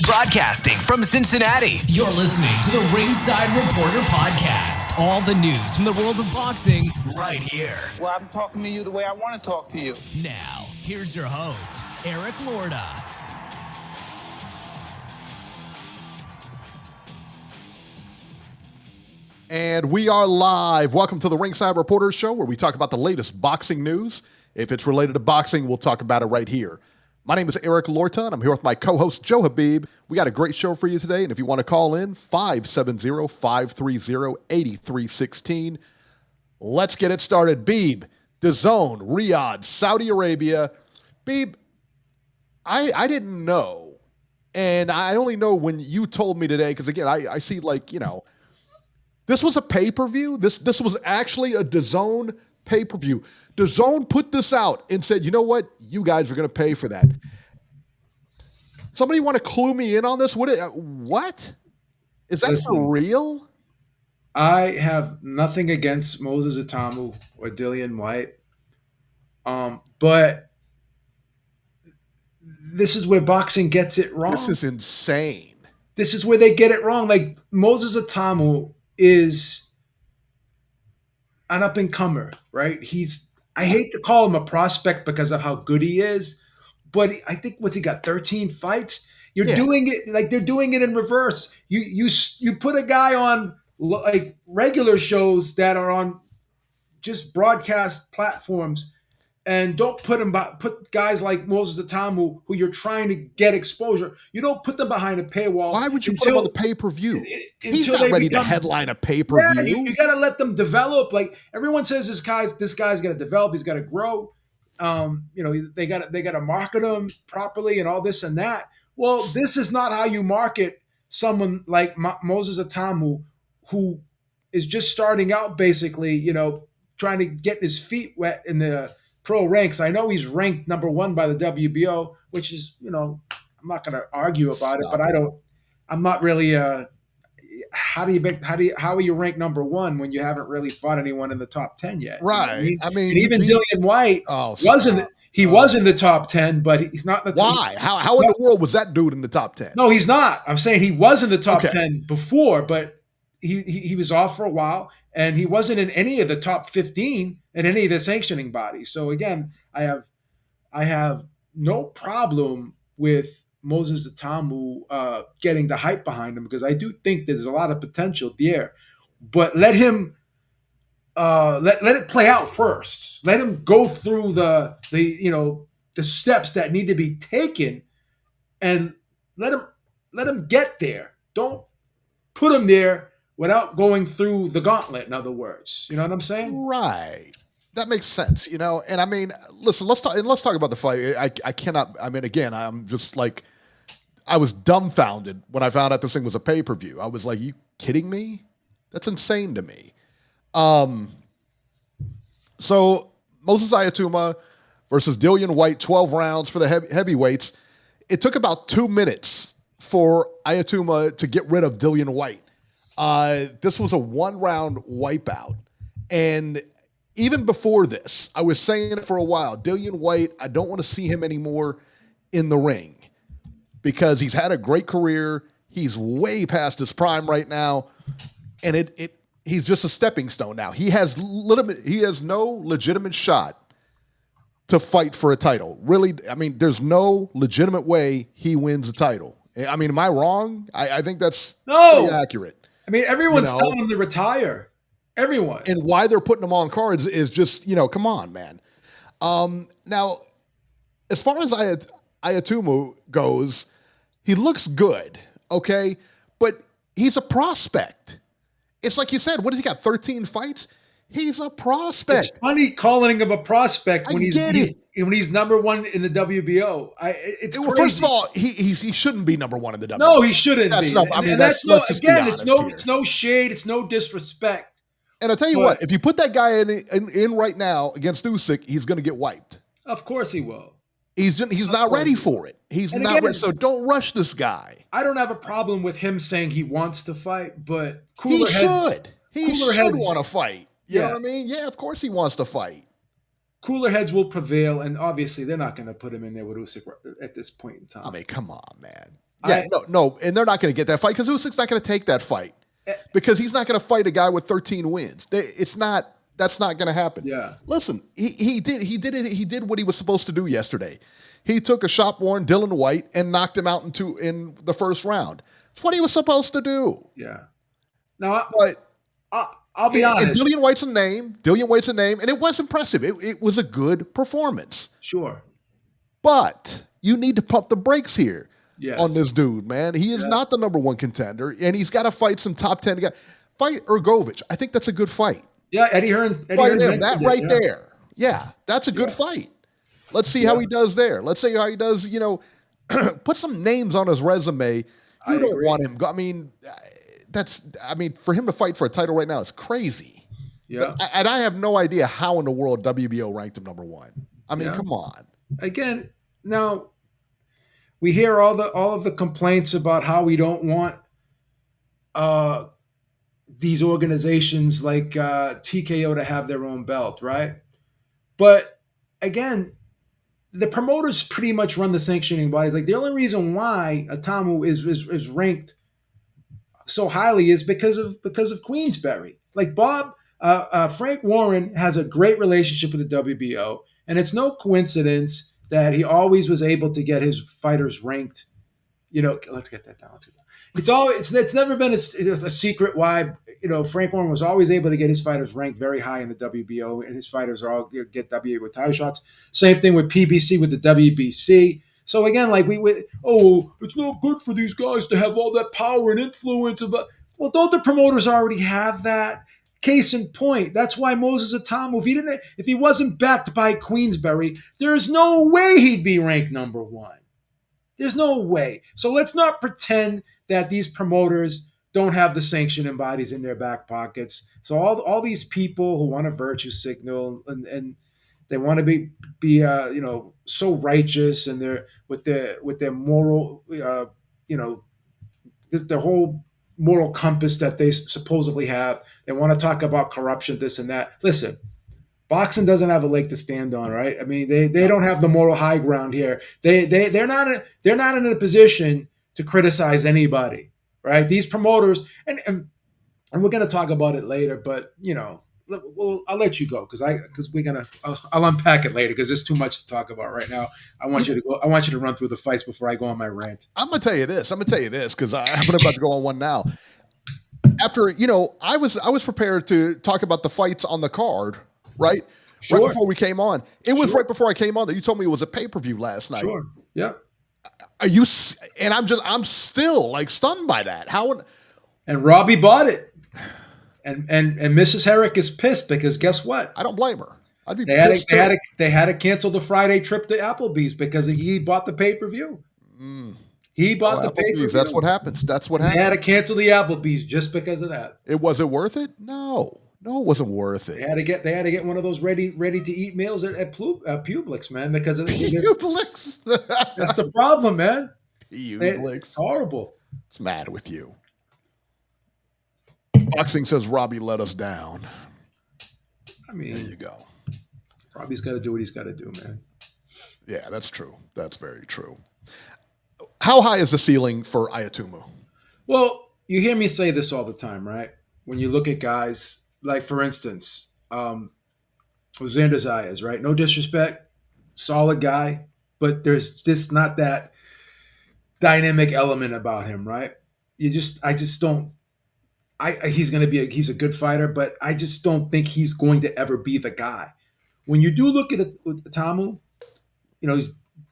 Broadcasting from Cincinnati, you're listening to the Ringside Reporter podcast. All the news from the world of boxing right here. Well, I'm talking to you the way I want to talk to you. Now, here's your host, Eric Lorda. And we are live. Welcome to the Ringside Reporter Show, where we talk about the latest boxing news. If it's related to boxing, we'll talk about it right here. My name is Eric Lorda, and I'm here with my co-host, Joe Habib. We got a great show for you today, and if you want to call in, 570-530-8316. Let's get it started. Beeb, DAZN, Riyadh, Saudi Arabia. Beeb, I didn't know, and I only know when you told me today, because again, I see this was a pay-per-view. This was actually a DAZN pay-per-view. DAZN put this out and said, you know what? You guys are going to pay for that. Somebody want to clue me in on this? What? Is that for real? I have nothing against Moses Itauma or Dillian Whyte. But this is where boxing gets it wrong. This is insane. This is where they get it wrong. Like, Moses Itauma is an up-and-comer, right? I hate to call him a prospect because of how good he is, but I think he got 13 fights. You're doing it like they're doing it in reverse. You put a guy on like regular shows that are on just broadcast platforms, and don't put guys like Moses Itauma, who you're trying to get exposure. You don't put them behind a paywall. Why would you put him on the pay-per-view? He's not ready to headline a pay-per-view. Yeah, you got to let them develop. Like, everyone says, this guy's got to develop. He's got to grow. They got to market him properly and all this and that. Well, this is not how you market someone like Moses Itauma, who is just starting out, basically, trying to get his feet wet in the pro ranks. I know he's ranked number 1 by the WBO, which is, I'm not going to argue about it, but I'm not really, how are you ranked number 1 when you haven't really fought anyone in the top 10 yet? Right. I mean, even Dillian Whyte was in the top 10, but he's not in the top. Why? How in the world was that dude in the top 10? No, he's not. I'm saying he was in the top 10 before, but he was off for a while, and he wasn't in any of the top 15 in any of the sanctioning bodies. So again, I have no problem with Moses Itauma getting the hype behind him, because I do think there's a lot of potential there. But let him let it play out first. Let him go through the steps that need to be taken, and let him get there. Don't put him there without going through the gauntlet, in other words. You know what I'm saying? Right. That makes sense, And I mean, listen, let's talk about the fight. I cannot, I mean, again, I'm just like, I was dumbfounded when I found out this thing was a pay-per-view. I was like, you kidding me? That's insane to me. So Moses Itauma versus Dillian Whyte, 12 rounds for the heavyweights. It took about 2 minutes for Itauma to get rid of Dillian Whyte. This was a 1-round wipeout. And even before this, I was saying it for a while, Dillian Whyte, I don't want to see him anymore in the ring, because he's had a great career. He's way past his prime right now. And he's just a stepping stone now. He has no legitimate shot to fight for a title. Really, I mean, there's no legitimate way he wins a title. I mean, am I wrong? I think that's pretty accurate. I mean, everyone's telling him to retire. Everyone. And why they're putting him on cards is just, come on, man. Now, as far as Itauma goes, he looks good, okay? But he's a prospect. It's like you said, what has he got, 13 fights? He's a prospect. It's funny calling him a prospect when he's number 1 in the WBO. It's crazy. First of all, he shouldn't be number 1 in the WBO. No, he shouldn't be. It's no shade, it's no disrespect. And I'll tell you what, if you put that guy in right now against Usyk, he's going to get wiped. Of course he will. He's not ready for it. He's not ready. So don't rush this guy. I don't have a problem with him saying he wants to fight, but he should want to fight. You know what I mean? Yeah, of course he wants to fight. Cooler heads will prevail, and obviously they're not going to put him in there with Usyk at this point in time. I mean, come on, man. Yeah, no, and they're not going to get that fight because Usyk's not going to take that fight because he's not going to fight a guy with 13 wins. That's not going to happen. Yeah. Listen, he did what he was supposed to do yesterday. He took a shop-worn Dillian Whyte and knocked him out in the first round. That's what he was supposed to do. Yeah. Now, but I'll be honest. And Dillian Whyte's a name, and it was impressive. It was a good performance. Sure. But you need to pump the brakes here. Yes. On this dude, man. He is not the number one contender, and he's got to fight some top 10 guys. Fight Hrgovic. I think that's a good fight. Yeah, Eddie Hearn. Fight him. That right there. Yeah, that's a good fight. Let's see how he does there. Let's see how he does, put some names on his resume. You don't want him. I mean, for him to fight for a title right now is crazy. Yeah. And I have no idea how in the world WBO ranked him number one. I mean, come on. Again, now we hear all of the complaints about how we don't want these organizations like TKO to have their own belt, right? But again, the promoters pretty much run the sanctioning bodies. Like the only reason why Itauma is ranked so highly is because of Queensberry. Like Frank Warren has a great relationship with the WBO, and it's no coincidence that he always was able to get his fighters ranked. Let's get that down. It's never been a secret why Frank Warren was always able to get his fighters ranked very high in the WBO, and his fighters all get WBO title shots. Same thing with PBC with the WBC. So again, like it's not good for these guys to have all that power and influence. Well, don't the promoters already have that? Case in point, that's why Moses Itauma, if he wasn't backed by Queensberry, there's no way he'd be ranked number one. There's no way. So let's not pretend that these promoters don't have the sanctioning bodies in their back pockets. So all these people who want to virtue signal and they want to be so righteous, and they're with their moral their whole moral compass that they supposedly have. They want to talk about corruption, this and that. Listen, boxing doesn't have a leg to stand on, right? I mean, they don't have the moral high ground here. They're not in a position to criticize anybody, right? These promoters, and we're going to talk about it later, but I'll let you go because I'll unpack it later because there's too much to talk about right now. I want you to run through the fights before I go on my rant. I'm gonna tell you this because I'm about to go on one now. After I was prepared to talk about the fights on the card, right? Sure. Right before we came on. It was right before I came on that you told me it was a pay-per-view last night. Sure. Yeah. Are you? And I'm still like stunned by that. How? And Robbie bought it. And Mrs. Herrick is pissed because guess what? I don't blame her. I'd be pissed too. They had to cancel the Friday trip to Applebee's because he bought the pay-per-view. He bought the pay-per-view. That's what happens. They had to cancel the Applebee's just because of that. Was it worth it? No, it wasn't worth it. They had to get one of those ready to eat meals at Publix, man, because of Publix. That's the problem, man. Publix. It's horrible. It's mad with you. Boxing says Robbie let us down. I mean, there you go. Robbie's got to do what he's got to do, man. Yeah, that's true. That's very true. How high is the ceiling for Itauma? Well, you hear me say this all the time, right? When you look at guys, like for instance, Xander Zayas, right? No disrespect, solid guy, but there's just not that dynamic element about him, right? He's a good fighter, but I just don't think he's going to ever be the guy. When you do look at Itauma,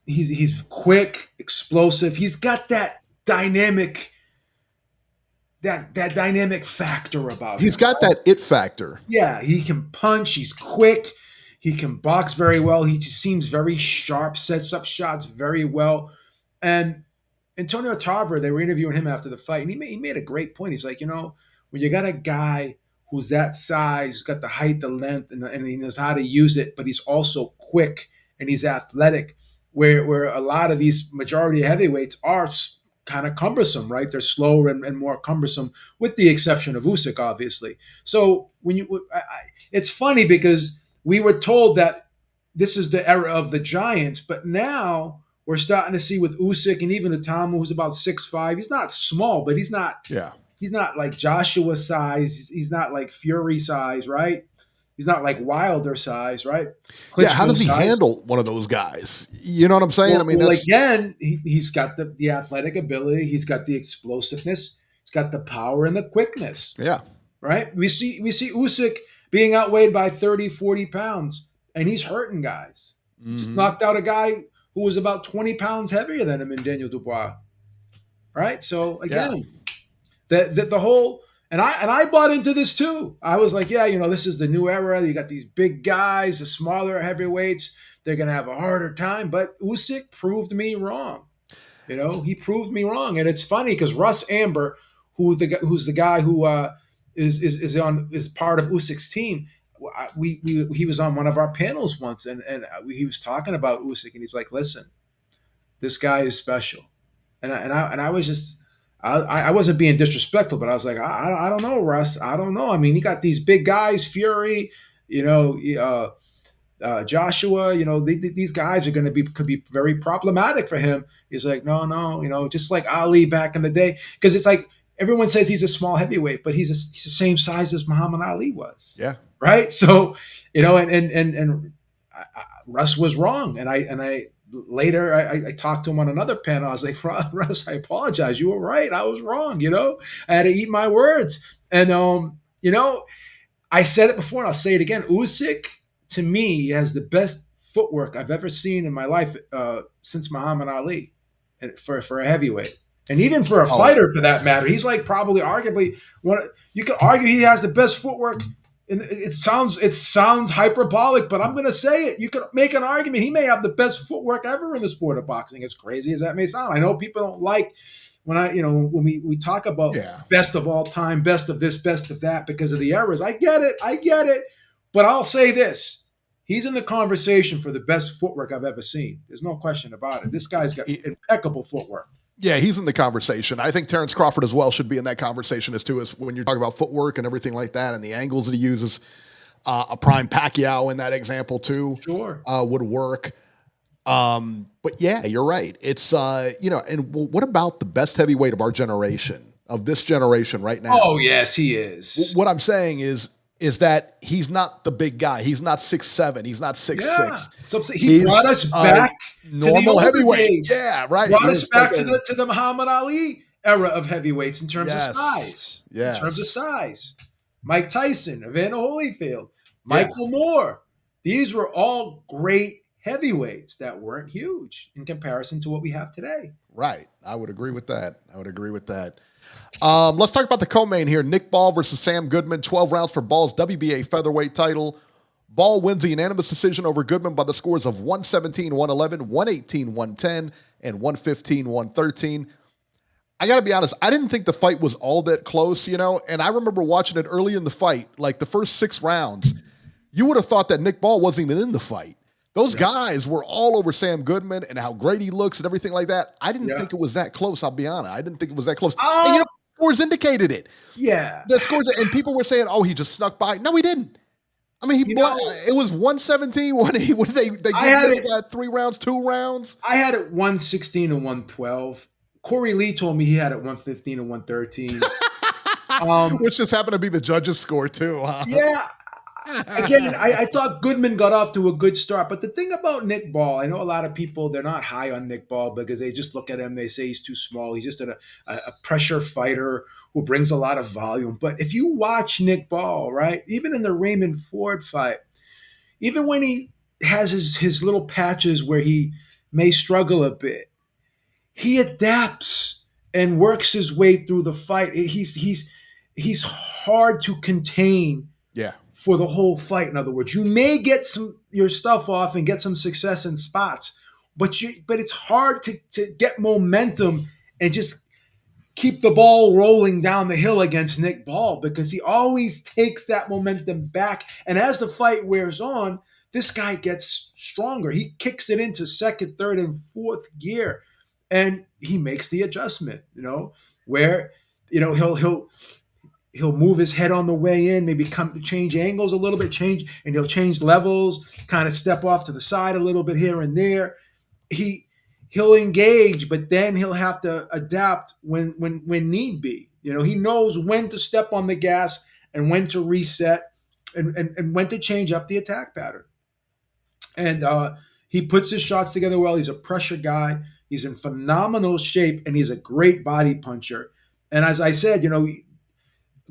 he's quick, explosive. He's got that dynamic, that dynamic factor about him. He's got that it factor. Yeah, he can punch. He's quick. He can box very well. He just seems very sharp, sets up shots very well. And Antonio Tarver, they were interviewing him after the fight, and he made a great point. He's like, when you got a guy who's that size, who's got the height, the length, and he knows how to use it, but he's also quick and he's athletic, where a lot of these majority of heavyweights are kind of cumbersome, right? They're slower and more cumbersome, with the exception of Usyk, obviously. So it's funny because we were told that this is the era of the giants, but now we're starting to see with Usyk and even Itauma, who's about 6'5". He's not small, but he's not like Joshua size. He's not like Fury size, right? He's not like Wilder size, right? Yeah, how does he handle one of those guys? You know what I'm saying? Well, I mean, again, he's got the athletic ability. He's got the explosiveness. He's got the power and the quickness. Yeah. Right? We see Usyk being outweighed by 30, 40 pounds, and he's hurting guys. Just knocked out a guy who was about 20 pounds heavier than him in Daniel Dubois. Right? So, again, the whole – and I bought into this too. I was like, yeah, this is the new era. You got these big guys, the smaller heavyweights. They're going to have a harder time. But Usyk proved me wrong. He proved me wrong. And it's funny because Russ Amber, who's the guy who is part of Usyk's team, he was on one of our panels once, and he was talking about Usyk, and he's like, listen, this guy is special. And I was just – I wasn't being disrespectful, but I was like, I don't know, Russ. I don't know. I mean, he got these big guys, Fury, Joshua. These guys are could be very problematic for him. He's like, no, just like Ali back in the day, because it's like everyone says he's a small heavyweight, but he's the same size as Muhammad Ali was. Yeah. Right. So and Russ was wrong, and I. Later, I talked to him on another panel. I was like, Russ, I apologize. You were right. I was wrong. I had to eat my words. And, I said it before and I'll say it again. Usyk, to me, has the best footwork I've ever seen in my life since Muhammad Ali for a heavyweight. And even for a fighter, for that matter. He's like probably arguably you could argue he has the best footwork. It sounds hyperbolic, but I'm going to say it. You could make an argument. He may have the best footwork ever in the sport of boxing, as crazy as that may sound. I know people don't like when we talk about best of all time, best of this, best of that, because of the errors. I get it. But I'll say this. He's in the conversation for the best footwork I've ever seen. There's no question about it. This guy's got impeccable footwork. Yeah, he's in the conversation. I think Terrence Crawford as well should be in that conversation as when you're talking about footwork and everything like that and the angles that he uses. A prime Pacquiao in that example too would work. But yeah, you're right. It's, and what about the best heavyweight of our generation, of this generation right now? Oh, yes, he is. What I'm saying is that he's not the big guy. He's not 6'7". He's not 6'6". So he's brought us back normal to the heavyweight. Days. Yeah, right. Brought us back to the Muhammad Ali era of heavyweights in terms of size. Yes. In terms of size. Mike Tyson, Evander Holyfield, Michael Moore. These were all great heavyweights that weren't huge in comparison to what we have today. Right. I would agree with that. Let's talk about the co-main here. Nick Ball versus Sam Goodman. 12 rounds for Ball's WBA featherweight title. Ball wins a unanimous decision over Goodman by the scores of 117-111, 118-110, and 115-113. I got to be honest, I didn't think the fight was all that close, and I remember watching it early in the fight, like the first 6 rounds. You would have thought that Nick Ball wasn't even in the fight. Those guys were all over Sam Goodman and how great he looks and everything like that. I didn't think it was that close, I'll be honest. I didn't think it was that close. And the scores indicated it. Yeah. The scores, and people were saying, he just snuck by. No, he didn't. I mean, it was 117. What did they got 3 rounds, 2 rounds? I had it 116 and 112. Corey Lee told me he had it 115 and 113. Which just happened to be the judges' score too, huh? Yeah. Again, I thought Goodman got off to a good start. But the thing about Nick Ball, I know a lot of people, they're not high on Nick Ball because they just look at him, they say he's too small. He's just a pressure fighter who brings a lot of volume. But if you watch Nick Ball, right, even in the Raymond Ford fight, even when he has his little patches where he may struggle a bit, he adapts and works his way through the fight. He's hard to contain. Yeah. For the whole fight, in other words, you may get your stuff off and get some success in spots, but it's hard to get momentum and just keep the ball rolling down the hill against Nick Ball because he always takes that momentum back. And as the fight wears on, this guy gets stronger. He kicks it into second, third, and fourth gear, and he makes the adjustment. Where he'll move his head on the way in, maybe change angles a little bit, and he'll change levels, kind of step off to the side a little bit here and there. He he'll engage, but then he'll have to adapt when need be. He knows when to step on the gas and when to reset and when to change up the attack pattern. And he puts his shots together well. He's a pressure guy. He's in phenomenal shape, and he's a great body puncher. And as I said,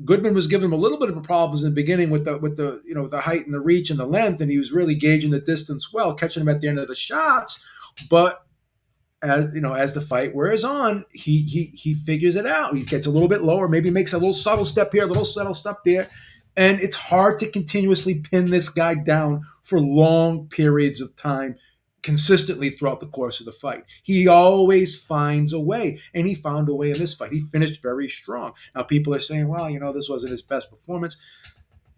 Goodman was giving him a little bit of problems in the beginning with the height and the reach and the length, and he was really gauging the distance well, catching him at the end of the shots. But as the fight wears on, he figures it out. He gets a little bit lower, maybe makes a little subtle step here, a little subtle step there. And it's hard to continuously pin this guy down for long periods of time consistently throughout the course of the fight. He always finds a way, and he found a way in this fight. He finished very strong. Now, people are saying, well, this wasn't his best performance.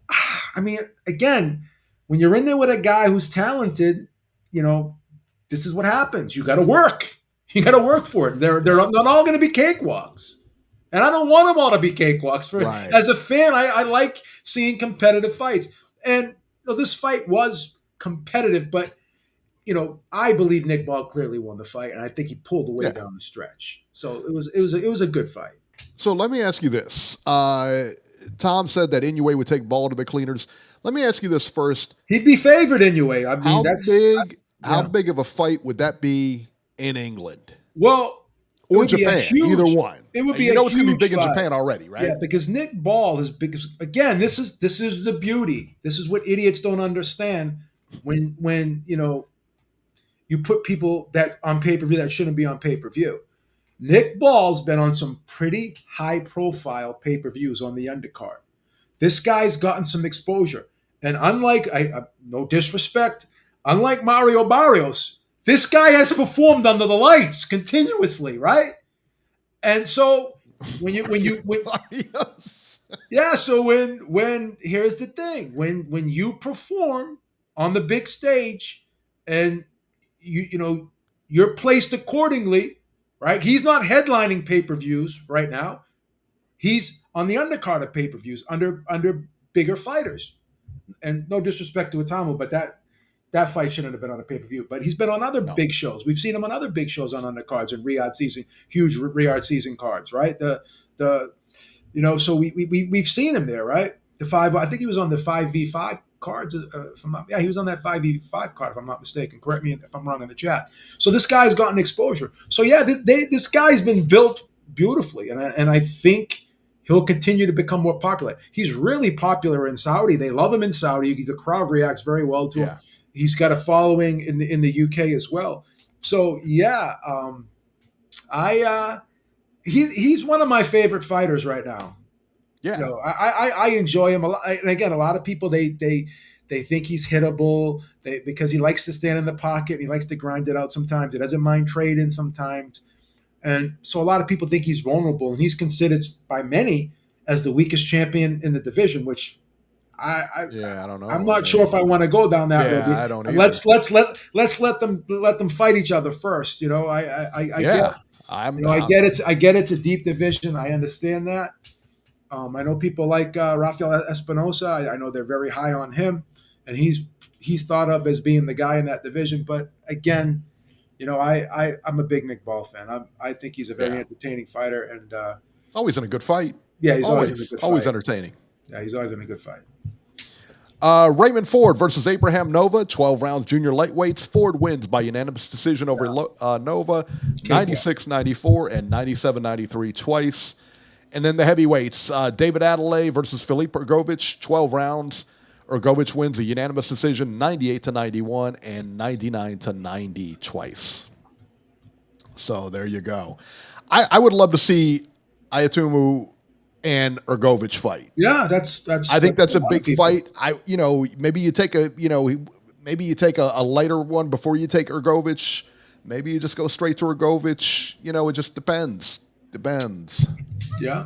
I mean, again, when you're in there with a guy who's talented, this is what happens. You got to work. You got to work for it. They're not all going to be cakewalks. And I don't want them all to be cakewalks. Right. As a fan, I like seeing competitive fights. And this fight was competitive, but I believe Nick Ball clearly won the fight, and I think he pulled away down the stretch. So it was a good fight. So let me ask you this. Tom said that Inoue would take Ball to the cleaners. Let me ask you this first. He'd be favored Inoue. I mean, how big of a fight would that be in England? Well, or Japan, either one. It would be it's going to be big fight in Japan already, right? Yeah, because Nick Ball is big. Again, this is the beauty. This is what idiots don't understand. When you put people that on pay-per-view that shouldn't be on pay-per-view. Nick Ball's been on some pretty high-profile pay-per-views on the undercard. This guy's gotten some exposure, and unlike no disrespect, unlike Mario Barrios, this guy has performed under the lights continuously, right? And so when here's the thing, when you perform on the big stage and you're placed accordingly, right? He's not headlining pay-per-views right now. He's on the undercard of pay-per-views under bigger fighters. And no disrespect to Itauma, but that fight shouldn't have been on a pay-per-view. But he's been on other big shows. We've seen him on other big shows on undercards and Riyadh season, huge Riyadh season cards, right? So we've seen him there, right? I think he was on the 5v5 cards. He was on that 5v5 card, if I'm not mistaken. Correct me if I'm wrong in the chat. So this guy's gotten exposure. So this guy's been built beautifully, and I think he'll continue to become more popular. He's really popular in Saudi. They love him in Saudi. The crowd reacts very well to him. He's got a following in the UK as well. So he's one of my favorite fighters right now. Yeah, I enjoy him a lot. And again, a lot of people they think he's hittable because he likes to stand in the pocket. He likes to grind it out sometimes. He doesn't mind trading sometimes. And so a lot of people think he's vulnerable, and he's considered by many as the weakest champion in the division, which I don't know. I'm not sure if I want to go down that road. I don't either. Let's let them fight each other first. I get it's a deep division. I understand that. I know people like Rafael Espinosa. I know they're very high on him, and he's thought of as being the guy in that division. But again, I'm a big Nick Ball fan. I think he's a very entertaining fighter, and always in a good fight. Yeah, he's always in a good fight. Always entertaining. Yeah, he's always in a good fight. Raymond Ford versus Abraham Nova, 12 rounds, junior lightweights. Ford wins by unanimous decision over Nova, 96-94 and 97-93 twice. And then the heavyweights, David Adeleye versus Filip Hrgovic, 12 rounds. Hrgovic wins a unanimous decision, 98-91 and 99-90 twice. So there you go. I would love to see Itauma and Hrgovic fight. Yeah, that's. I think that's a big fight. Maybe you take a lighter one before you take Hrgovic. Maybe you just go straight to Hrgovic. It just depends. Yeah.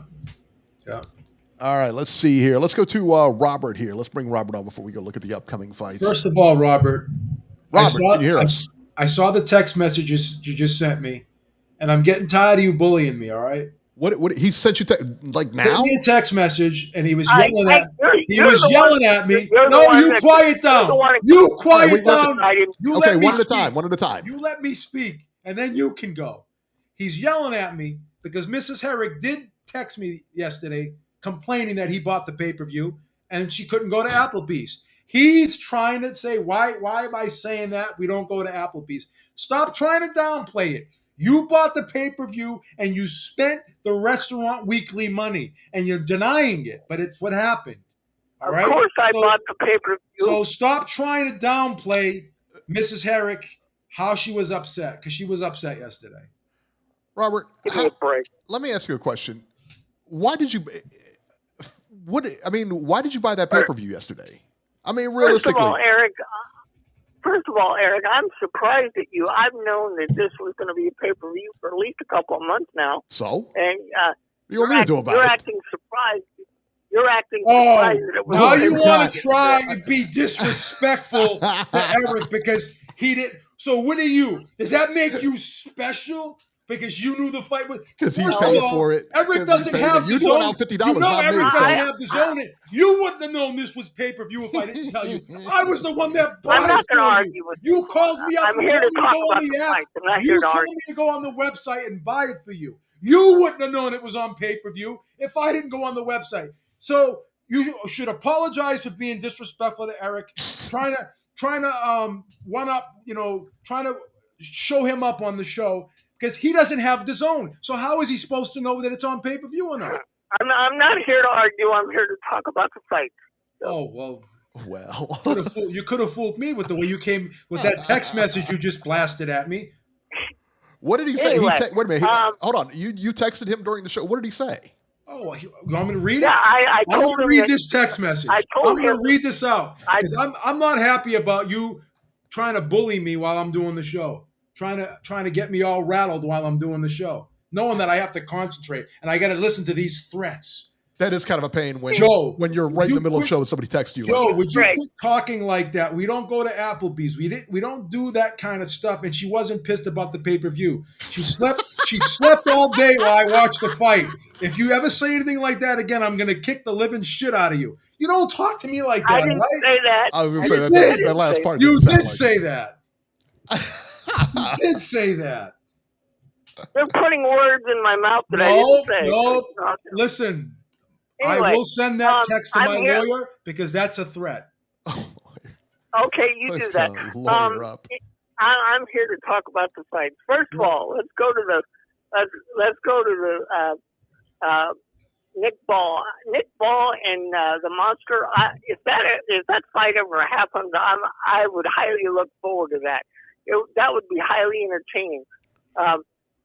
All right, let's see here. Let's go to Robert here. Let's bring Robert on before we go look at the upcoming fights. First of all, Robert, can you hear us? I saw the text messages you just sent me, and I'm getting tired of you bullying me. All right. What he sent you like now? Sent me a text message, and he was yelling at me. No, you quiet down. You quiet down. Okay, one at a time. You let me speak. and then you can go. He's yelling at me because Mrs. Herrick did text me yesterday complaining that he bought the pay-per-view and she couldn't go to Applebee's. He's trying to say, why am I saying that we don't go to Applebee's? Stop trying to downplay it. You bought the pay-per-view and you spent the restaurant weekly money and you're denying it, but it's what happened. All right? Of course I bought the pay-per-view. So stop trying to downplay Mrs. Herrick how she was upset, because she was upset yesterday. Robert, Give me a break. let me ask you a question. Why did you buy that pay-per-view yesterday? I mean, realistically. First of all, Eric, I'm surprised at you. I've known that this was going to be a pay-per-view for at least a couple of months now. So? And you want me to do about it? You're acting surprised. You're acting surprised that it was. Now you want to try and be disrespectful to Eric because he didn't. So what are you? Does that make you special? Because you knew the fight was. Because he's paying for it. Eric doesn't have the zone. Out $50, you know Eric doesn't so. have the zone. You wouldn't have known this was pay-per-view if I didn't tell you. I was the one that bought I'm not it going to for argue you. with You called me up and told me to go on the app. You told me to go on the website and buy it for you. You wouldn't have known it was on pay-per-view if I didn't go on the website. So you should apologize for being disrespectful to Eric, trying to one up, trying to show him up on the show. Because he doesn't have the zone. So how is he supposed to know that it's on pay-per-view or not? I'm not here to argue. I'm here to talk about the fight. So. Oh, well. You could have fooled me with the way you came with that text message you just blasted at me. What did he say? Anyway, wait a minute. Hold on. You texted him during the show. What did he say? Oh, you want me to read it? Yeah, I told him. I'm going to read this text message. I'm going to read this out. Because I'm not happy about you trying to bully me while I'm doing the show. Trying to get me all rattled while I'm doing the show, knowing that I have to concentrate and I got to listen to these threats. That is kind of a pain when you're right in the middle of the show and somebody texts you. Joe, would you quit talking like that? We don't go to Applebee's. We don't do that kind of stuff. And she wasn't pissed about the pay-per-view. She slept all day while I watched the fight. If you ever say anything like that again, I'm gonna kick the living shit out of you. You don't talk to me like that. I didn't say that. I was gonna say that last part. You did say that. You did say that. They're putting words in my mouth that I didn't say. No, listen. Anyway, I will send that text to my lawyer because that's a threat. Okay, you do that. I'm here to talk about the fights. First of all, let's go to the Nick Ball. Nick Ball and the Monster. If that fight ever happens, I would highly look forward to that. That would be highly entertaining.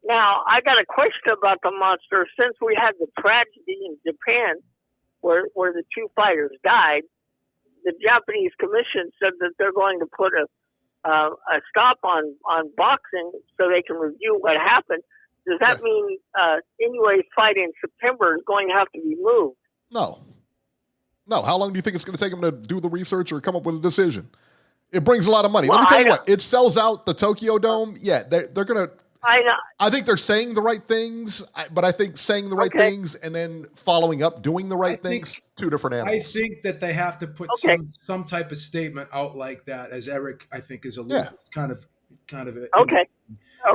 Now, I got a question about the Monster. Since we had the tragedy in Japan where the two fighters died, the Japanese commission said that they're going to put a stop on boxing so they can review what happened. Does that mean Inoue's fight in September is going to have to be moved? No. How long do you think it's going to take them to do the research or come up with a decision? It brings a lot of money. Well, let me tell you what. It sells out the Tokyo Dome. Yeah, they're going to. I know. I think they're saying the right things, but I think saying the right things and then following up, doing the right things, two different animals. I think that they have to put some type of statement out like that, as Eric, I think, is a little kind of. Okay.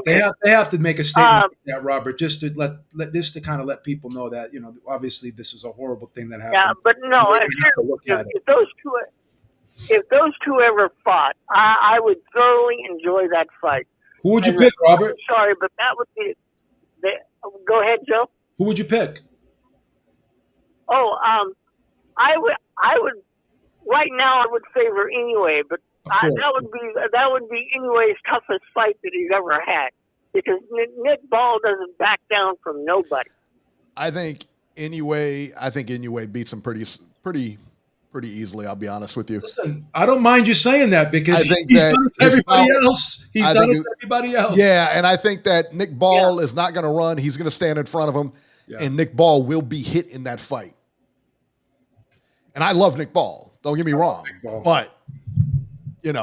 They have to make a statement like that, Robert, just to let people know that obviously this is a horrible thing that happened. Yeah, but no, if those two ever fought, I would thoroughly enjoy that fight. Who would you pick, Robert? I'm sorry, but that would be. Go ahead, Joe. Who would you pick? Oh, I would. Right now, I would favor Inoue, but that would be Inoue's toughest fight that he's ever had, because Nick Ball doesn't back down from nobody. I think Inoue beats him pretty easily. I'll be honest with you. Listen, I don't mind you saying that because he's done it to everybody else. He's done it to everybody else. Yeah, and I think that Nick Ball is not going to run. He's going to stand in front of him, and Nick Ball will be hit in that fight. And I love Nick Ball. Don't get me wrong. But, Way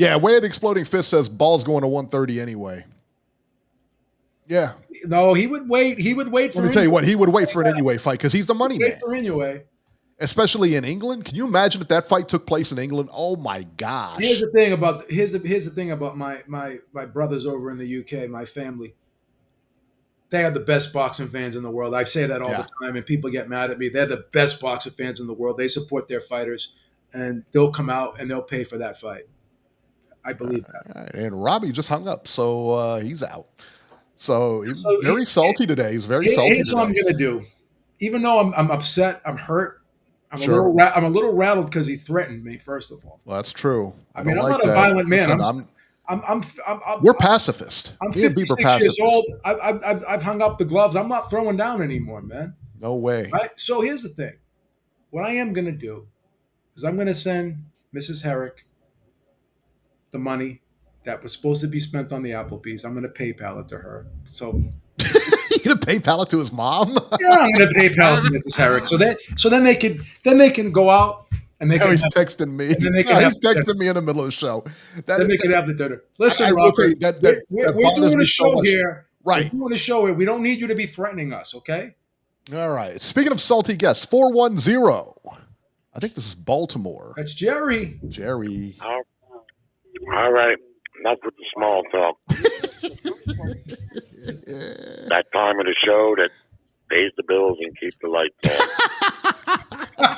of the Exploding Fist says Ball's going to 130 anyway. Yeah. No, he would wait. He would wait for. Let me tell you what. He would wait for an Inoue fight because he's the money man. Wait for Inoue. especially in England. Can you imagine if that fight took place in England? Oh my gosh! Here's the thing about my brothers over in the UK, my family. They are the best boxing fans in the world. I say that all the time, and people get mad at me. They're the best boxing fans in the world. They support their fighters, and they'll come out and they'll pay for that fight. I believe that. Right. And Robbie just hung up, so he's out. So he's very salty today. He's very salty. Here's what I'm gonna do. Even though I'm upset, I'm hurt. I'm a little rattled because he threatened me. First of all, well, that's true. I mean, I'm not a violent man. Listen, I'm we're pacifist. I'm 56 years old. I've hung up the gloves. I'm not throwing down anymore, man. No way. Right? So here's the thing. What I am going to do is I'm going to send Mrs. Herrick the money that was supposed to be spent on the Applebee's. I'm going to PayPal it to her. So you're going to PayPal it to his mom? Yeah, I'm going to PayPal it to Mrs. Herrick. So then they can go out. And they he's texting me. And then they can he's texting me in the middle of the show. Then they can have the dinner. Listen, Robert, we're doing a show here. Right. We're doing a show here. We don't need you to be threatening us, okay? All right. Speaking of salty guests, 410. I think this is Baltimore. That's Jerry. Jerry. All right. Enough with the small talk. That time of the show that pays the bills and keeps the lights on.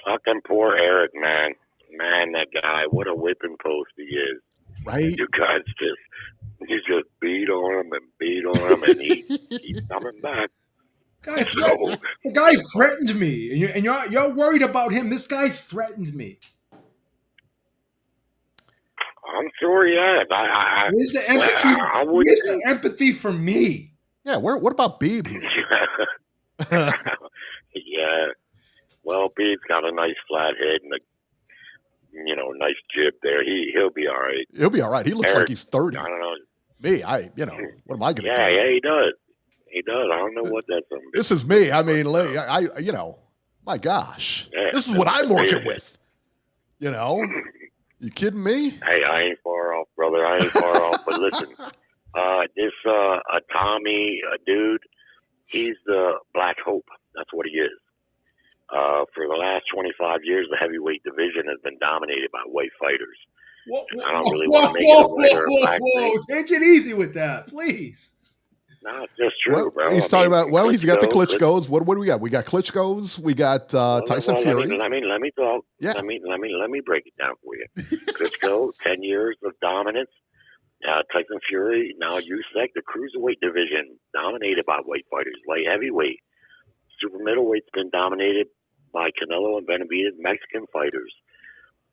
Fucking poor Eric, man. Man, that guy, what a whipping post he is. Right? You guys just beat on him and beat on him, and he keeps coming back. The guy threatened me, and you're worried about him. This guy threatened me. I'm sure he has. Where's the empathy? Where's the empathy for me? Yeah, what about Beeb here? Yeah. Well, Beeb's got a nice flat head and a nice jib there. He'll be all right. He'll be all right. He looks like he's 30. I don't know. Me, what am I going to do? Yeah, he does. He does. I don't know what that's going to be. This is me. I mean, my gosh. Yeah, this is what I'm working with. You kidding me? Hey, I ain't far off, brother. I ain't far off. But listen, this Tommy dude, he's the Black Hope. That's what he is. For the last 25 years, the heavyweight division has been dominated by white fighters. I don't really want to make it a white or a black thing. Take it easy with that, please. No, it's just true, bro. He's talking about, he's got the Klitschko's. What do we got? We got Klitschko's. We got Tyson Fury. Let me talk. Yeah. Let me break it down for you. Klitschko, 10 years of dominance. Tyson Fury, now Usyk, the cruiserweight division, dominated by white fighters. Light heavyweight. Super middleweight's been dominated by Canelo and Benavidez, Mexican fighters.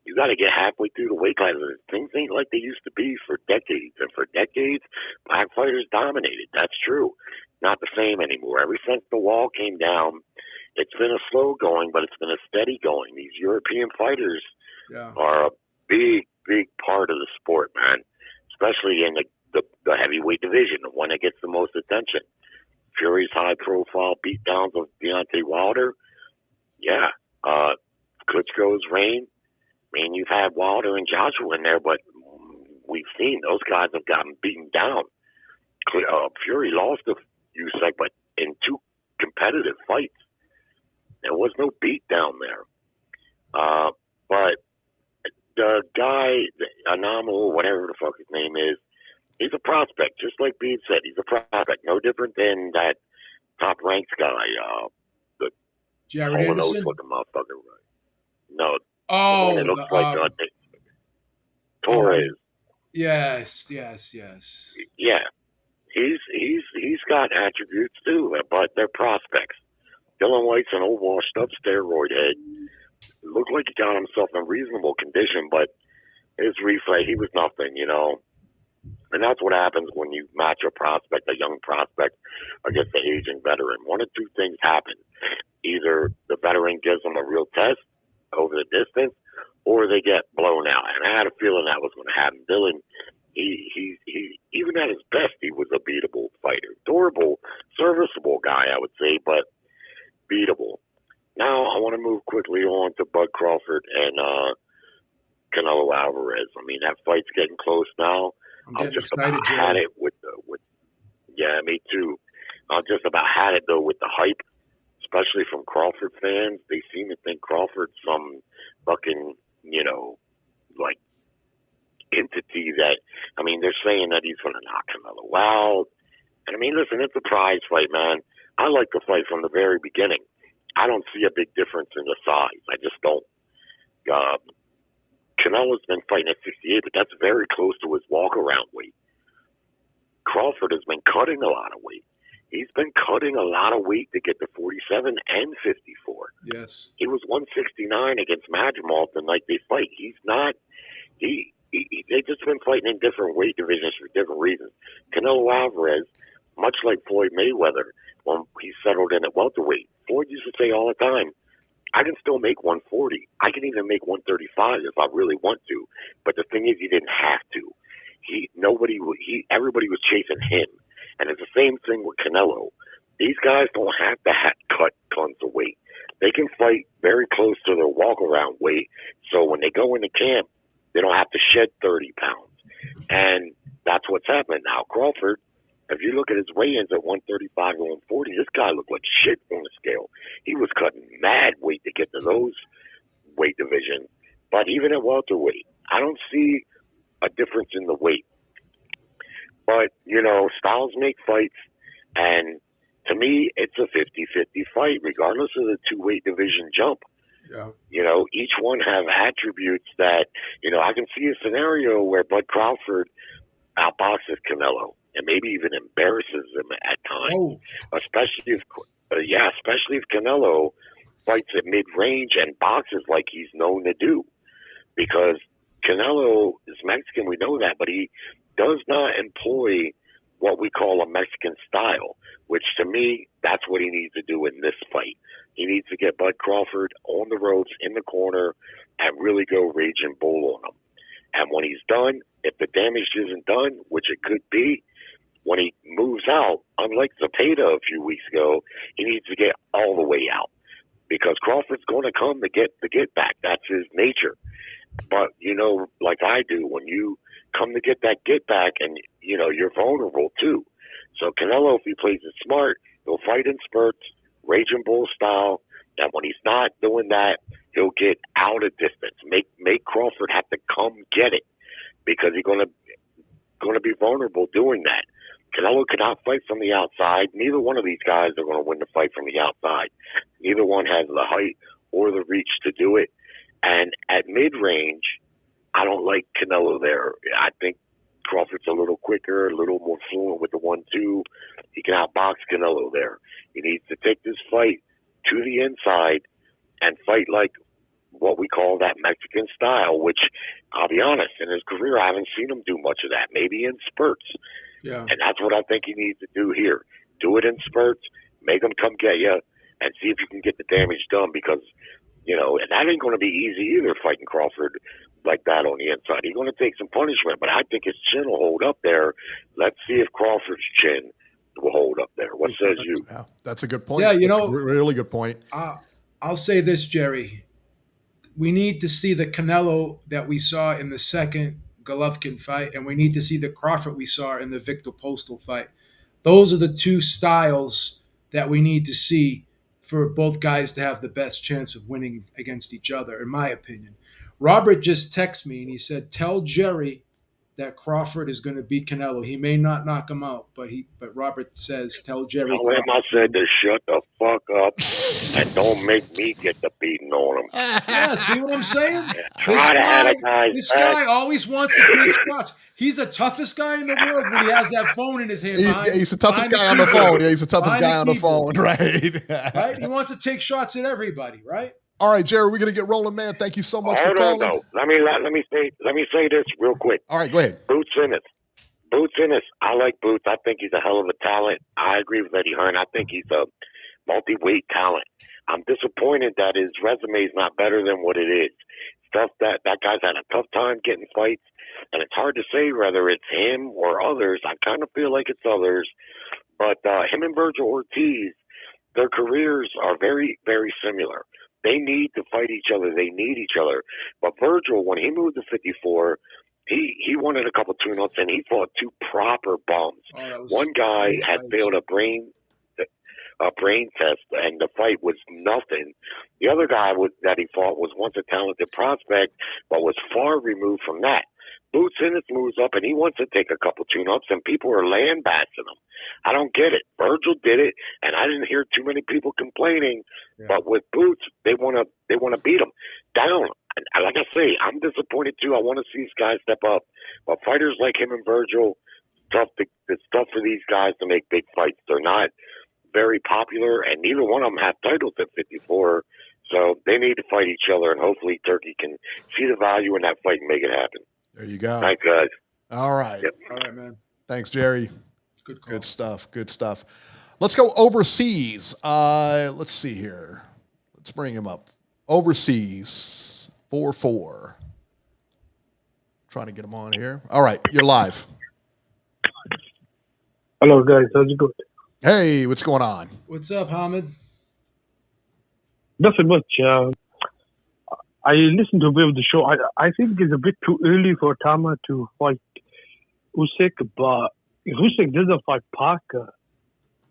You got to get halfway through the weight classes. Things ain't like they used to be for decades. And for decades, black fighters dominated. That's true. Not the same anymore. Ever since the wall came down, it's been a slow going, but it's been a steady going. These European fighters are a big, big part of the sport, man. Especially in the heavyweight division, the one that gets the most attention. Fury's high-profile beatdowns of Deontay Wilder. Yeah. Klitschko's reign. I mean, you've had Wilder and Joshua in there, but we've seen those guys have gotten beaten down. Fury lost to Usyk, but in two competitive fights. There was no beat down there. But the guy, Anomal, whatever the fuck his name is, he's a prospect, just like Beeb said. He's a prospect, no different than that top-ranked guy, the Jared Anderson? looking motherfucker. No. Oh, it looks like Torres. Yes. Yeah, he's got attributes too, but they're prospects. Dillian Whyte's an old washed up steroid head. Looked like he got himself in reasonable condition, but his reflex, he was nothing, And that's what happens when you match a prospect, a young prospect, against the aging veteran. One of two things happen: either the veteran gives them a real test over the distance, or they get blown out. And I had a feeling that was going to happen. Dillian, he even at his best, he was a beatable fighter. Durable, serviceable guy, I would say, but beatable. Now I want to move quickly on to Bud Crawford and Canelo Alvarez. I mean, that fight's getting close now. I'm just excited, about had it with yeah, me too. I just about had it though with the hype. especially from Crawford fans. They seem to think Crawford's some fucking, like entity that, I mean, they're saying that he's going to knock Canelo out. And I mean, listen, it's a prize fight, man. I like the fight from the very beginning. I don't see a big difference in the size. I just don't. Canelo's been fighting at 68, but that's very close to his walk-around weight. Crawford has been cutting a lot of weight. He's been cutting a lot of weight to get to 47 and 54. Yes. He was 169 against Madrimov the night they fight. He's not. They've just been fighting in different weight divisions for different reasons. Canelo Alvarez, much like Floyd Mayweather, when he settled in at welterweight, Floyd used to say all the time, I can still make 140. I can even make 135 if I really want to. But the thing is, he didn't have to. Everybody was chasing him. And it's the same thing with Canelo. These guys don't have to cut tons of weight. They can fight very close to their walk-around weight. So when they go into camp, they don't have to shed 30 pounds. And that's what's happening now. Crawford, if you look at his weigh-ins at 135 and 140, this guy looked like shit on the scale. He was cutting mad weight to get to those weight divisions. But even at welterweight, I don't see a difference in the weight. But, styles make fights. And to me, it's a 50-50 fight, regardless of the two weight division jump. Yeah. Each one have attributes that, I can see a scenario where Bud Crawford outboxes Canelo and maybe even embarrasses him at times. Oh. Especially if Canelo fights at mid-range and boxes like he's known to do. Because Canelo is Mexican, we know that, but he does not employ what we call a Mexican style, which to me, that's what he needs to do in this fight. He needs to get Bud Crawford on the ropes in the corner and really go raging bull on him. And when he's done, if the damage isn't done, which it could be, when he moves out, unlike Zepeda a few weeks ago, he needs to get all the way out because Crawford's going to come to get the get back. That's his nature. But, like I do, when you come to get that get back and, you're vulnerable too. So Canelo, if he plays it smart, he'll fight in spurts, raging bull style. And when he's not doing that, he'll get out of distance. Make Crawford have to come get it because he's going to be vulnerable doing that. Canelo cannot fight from the outside. Neither one of these guys are going to win the fight from the outside. Neither one has the height or the reach to do it. And at mid-range, I don't like Canelo there. I think Crawford's a little quicker, a little more fluent with the 1-2. He can outbox Canelo there. He needs to take this fight to the inside and fight like what we call that Mexican style, which I'll be honest, in his career, I haven't seen him do much of that, maybe in spurts. Yeah. And that's what I think he needs to do here. Do it in spurts, make him come get you, and see if you can get the damage done because, and that ain't going to be easy either, fighting Crawford like that on the inside. He's going to take some punishment, but I think his chin will hold up there. Let's see if Crawford's chin will hold up there. What says you? Yeah, that's a good point. Yeah, that's a really good point. I'll say this, Jerry. We need to see the Canelo that we saw in the second Golovkin fight, and we need to see the Crawford we saw in the Victor Postal fight. Those are the two styles that we need to see for both guys to have the best chance of winning against each other, in my opinion. Robert just texted me and he said, tell Jerry that Crawford is going to beat Canelo. He may not knock him out, but Robert says, tell Jerry. Tell him I said to shut the fuck up and don't make me get the beating on him. Yeah, see what I'm saying? This guy always wants to take shots. He's the toughest guy in the world when he has that phone in his hand. He's the toughest guy on the phone. Yeah, he's the toughest guy on the phone, right? Right? He wants to take shots at everybody, right? All right, Jerry, we're gonna get rolling, man. Thank you so much for calling. No. Let me say this real quick. All right, go ahead. Boots Ennis. I like Boots. I think he's a hell of a talent. I agree with Eddie Hearn. I think he's a multi-weight talent. I'm disappointed that his resume is not better than what it is. Stuff that guy's had a tough time getting fights, and it's hard to say whether it's him or others. I kind of feel like it's others, but him and Virgil Ortiz, their careers are very, very similar. They need to fight each other. They need each other. But Virgil, when he moved to 54, he wanted a couple tune-ups, and he fought two proper bums. One guy had failed a brain a brain test, and the fight was nothing. The other guy that he fought was once a talented prospect, but was far removed from that. Boots Ennis moves up, and he wants to take a couple tune-ups, and people are lambasting him. I don't get it. Virgil did it, and I didn't hear too many people complaining. Yeah. But with Boots, they want to beat him down. And like I say, I'm disappointed too. I want to see these guys step up. But fighters like him and Virgil, it's tough for these guys to make big fights. They're not very popular, and neither one of them have titles at 54. So they need to fight each other, and hopefully Turkey can see the value in that fight and make it happen. There you go. Thanks, guys. All right. Yep. All right, man. Thanks, Jerry. Good call. Good stuff. Good stuff. Let's go overseas. Let's see here. Let's bring him up. Overseas, 4-4. Trying to get him on here. All right, you're live. Hello, guys. How's it going? Hey, what's going on? What's up, Hamid? Nothing much. I listened to a bit of the show. I think it's a bit too early for Itauma to fight Usyk, but if Usyk doesn't fight Parker,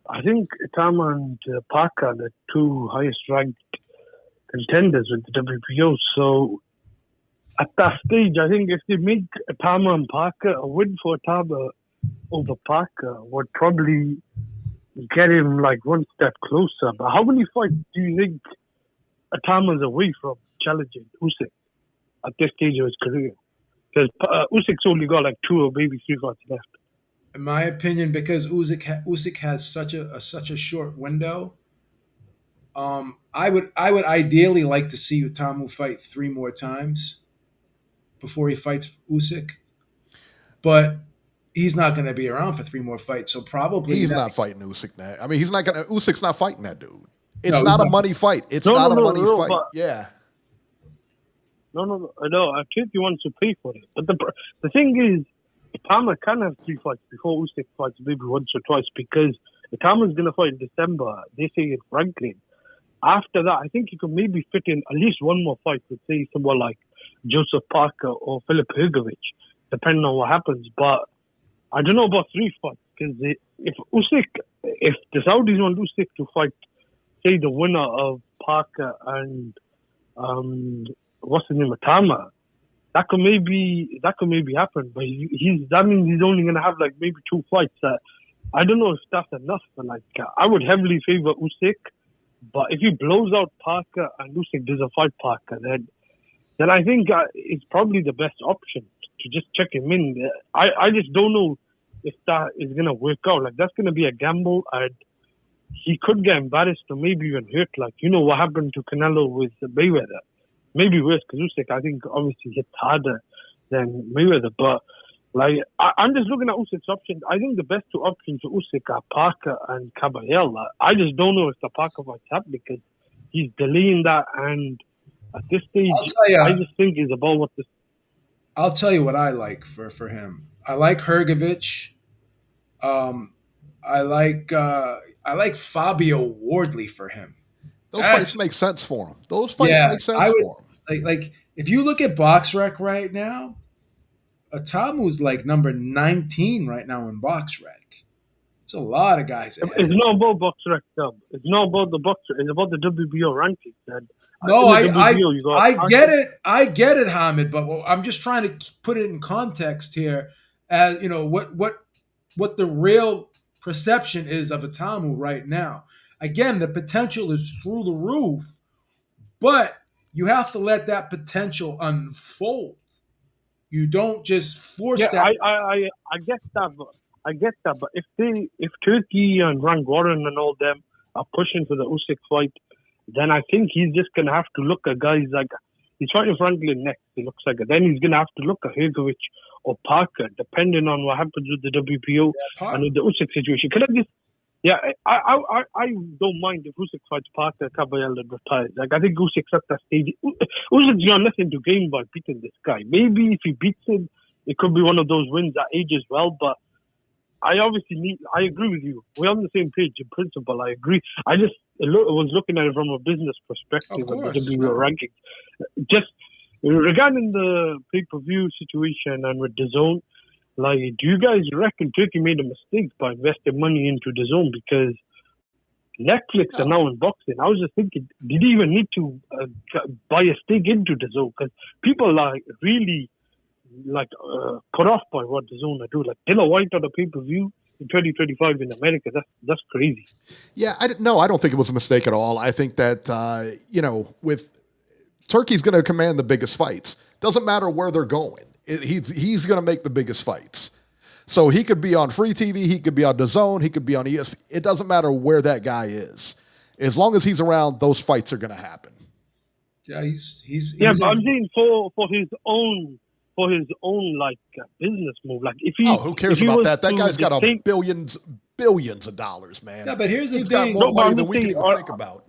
I think Itauma and Parker are the two highest ranked contenders with the WBO. So at that stage, I think if they make Itauma and Parker, a win for Itauma over Parker would probably get him like one step closer. But how many fights do you think Itauma's away from challenging Usyk at this stage of his career? Because Usyk's only got like 2 or maybe 3 fights left. In my opinion, because Usyk has such a short window, I would ideally like to see Itauma fight 3 more times before he fights Usyk, but he's not going to be around for 3 more fights, so probably he's not fighting Usyk now. I mean, he's not going to. Usyk's not fighting that dude. It's not a money fight. It's not a money fight. But, yeah. No. I think he wants to pay for it. But the thing is, Itauma can have 3 fights before Usyk fights maybe once or twice, because Itauma's going to fight in December. They say in Franklin. After that, I think he could maybe fit in at least 1 more fight with, say, someone like Joseph Parker or Filip Hrgovic, depending on what happens. But I don't know about 3 fights, because if the Saudis want Usyk to fight, say, the winner of Parker and what's the name, Itauma, that could maybe happen. But that means he's only gonna have like maybe 2 fights. I don't know if that's enough. Like I would heavily favor Usyk, but if he blows out Parker and Usyk doesn't fight Parker, then I think it's probably the best option to just check him in. I just don't know if that is gonna work out. Like that's gonna be a gamble, and he could get embarrassed or maybe even hurt. Like you know what happened to Canelo with Mayweather. Maybe worse, because Usyk, I think, obviously hit harder than Mayweather. But, like, I'm just looking at Usyk's options. I think the best 2 options for Usyk are Parker and Caballero. I just don't know if the Parker fights happen, because he's delaying that. And at this stage, I just think it's about what this... I'll tell you what I like for him. I like Hrgovic. I like Fabio Wardley for him. Those fights make sense for him. Those fights make sense for him. Like if you look at BoxRec right now, Itauma's like number 19 right now in BoxRec. There's a lot of guys ahead. It's not about BoxRec, though. It's not about the BoxRec. It's about the WBO rankings. And no, I get it. I get it, Hamid. But I'm just trying to put it in context here, as you know what the real perception is of Itauma right now. Again, the potential is through the roof, but you have to let that potential unfold. You don't just force that. I get that, but if Turkey and Rank Warren and all them are pushing for the Usyk fight, then I think he's just gonna have to look at guys like he's fighting Franklin next. It looks like it. Then he's gonna have to look at Hrgovic or Parker, depending on what happens with the WBO and with the Usyk situation. Can I just? Yeah, I don't mind if Usyk fights Parker, Caballero, and retires. Like, I think Usyk's at that stage. Usyk's got nothing to gain by beating this guy. Maybe if he beats him, it could be one of those wins that ages well. But I agree with you. We're on the same page in principle. I agree. I just was looking at it from a business perspective of the WBO rankings. Just regarding the pay-per-view situation and with DAZN, like, do you guys reckon Turkey made a mistake by investing money into DAZN? Because Netflix are now in boxing. I was just thinking, did he even need to buy a stake into DAZN? Because people are really put off by what DAZN are doing. Like Dillian Whyte on the pay-per-view in 2025 in America. That's crazy. Yeah, I don't think it was a mistake at all. I think that with Turkey's going to command the biggest fights. Doesn't matter where they're going. He's going to make the biggest fights. So he could be on free TV, he could be on DAZN, he could be on ESPN. It doesn't matter where that guy is. As long as he's around, those fights are going to happen. Yeah, he's but I'm saying for his own business move. Like if he, who cares about that? That guy's got billions of dollars, man. Yeah, but here's the thing. He's got more money than we can even think about.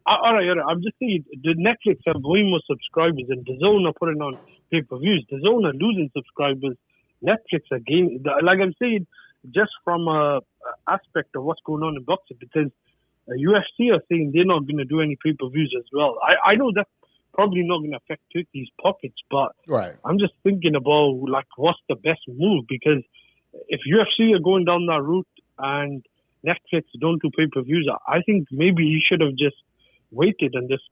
All right. I'm just saying the Netflix have way more subscribers, and DAZN are putting on pay-per-views. DAZN are losing subscribers. Netflix are gaining. Like I'm saying, just from a aspect of what's going on in boxing, because UFC are saying they're not going to do any pay-per-views as well. I know that's probably not going to affect Turkey's pockets, but right. I'm just thinking about what's the best move, because if UFC are going down that route and Netflix don't do pay-per-views, I think maybe he should have just waited and just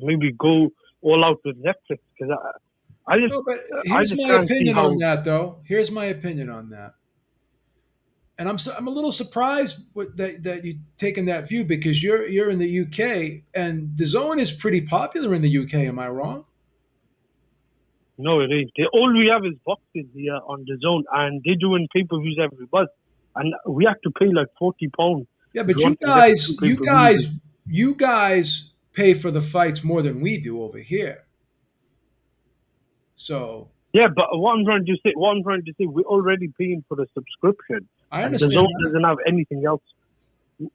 maybe go all out with Netflix, because here's my opinion on that, though. Here's my opinion on that, and I'm a little surprised that you've taken that view, because you're in the UK and DAZN is pretty popular in the UK. Am I wrong? No, it ain't. All we have is boxing here on DAZN, and they're doing pay-per-views every month, and we have to pay like £40. Yeah, but you guys pay for the fights more than we do over here. So yeah, but what I'm trying to say, we're already paying for the subscription. I understand. DAZN doesn't have anything else.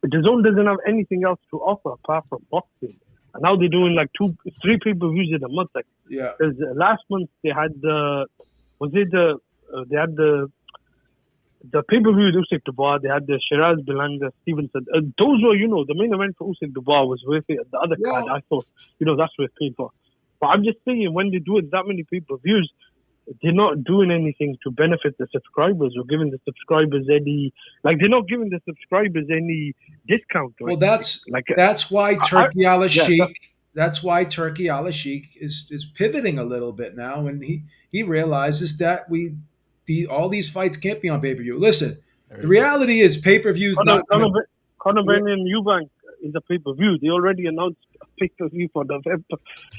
DAZN doesn't have anything else to offer apart from boxing. And now they're doing like 2-3 pay-per-views in a month. Because last month they had the pay-per-view with Usyk Dubois. They had the Shiraz Bilanga Stevenson. Those were, the main event for Usyk Dubois was worth it. The other card, I thought, that's worth paying for. But I'm just saying, when they do it that many pay-per-views, they're not doing anything to benefit the subscribers or giving the subscribers any, they're not giving the subscribers any discount. Well, that's why Turkey Al-Sheikh, that's why Turkey Al-Sheikh is pivoting a little bit now, and he realizes that all these fights can't be on pay-per-view. Listen, the reality is pay-per-views not. Conor Benn and Eubank is a pay-per-view. They already announced a pay-per-view for November.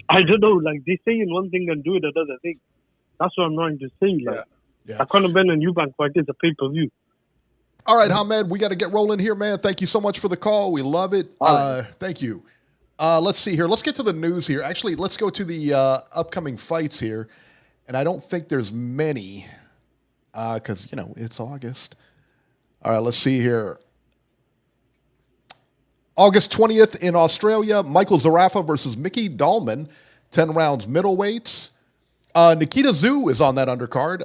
I don't know, they say in one thing and do it another thing. That's what I'm trying to say. Conor Benn and Eubank fight is a pay-per-view. All right, Hamed, we got to get rolling here, man. Thank you so much for the call. We love it. Thank you. Let's see here. Let's get to the news here. Actually, let's go to the upcoming fights here. And I don't think there's many because, it's August. All right, let's see here. August 20th in Australia, Michael Zarafa versus Mickey Dahlman, 10 rounds middleweights. Nikita Zhu is on that undercard.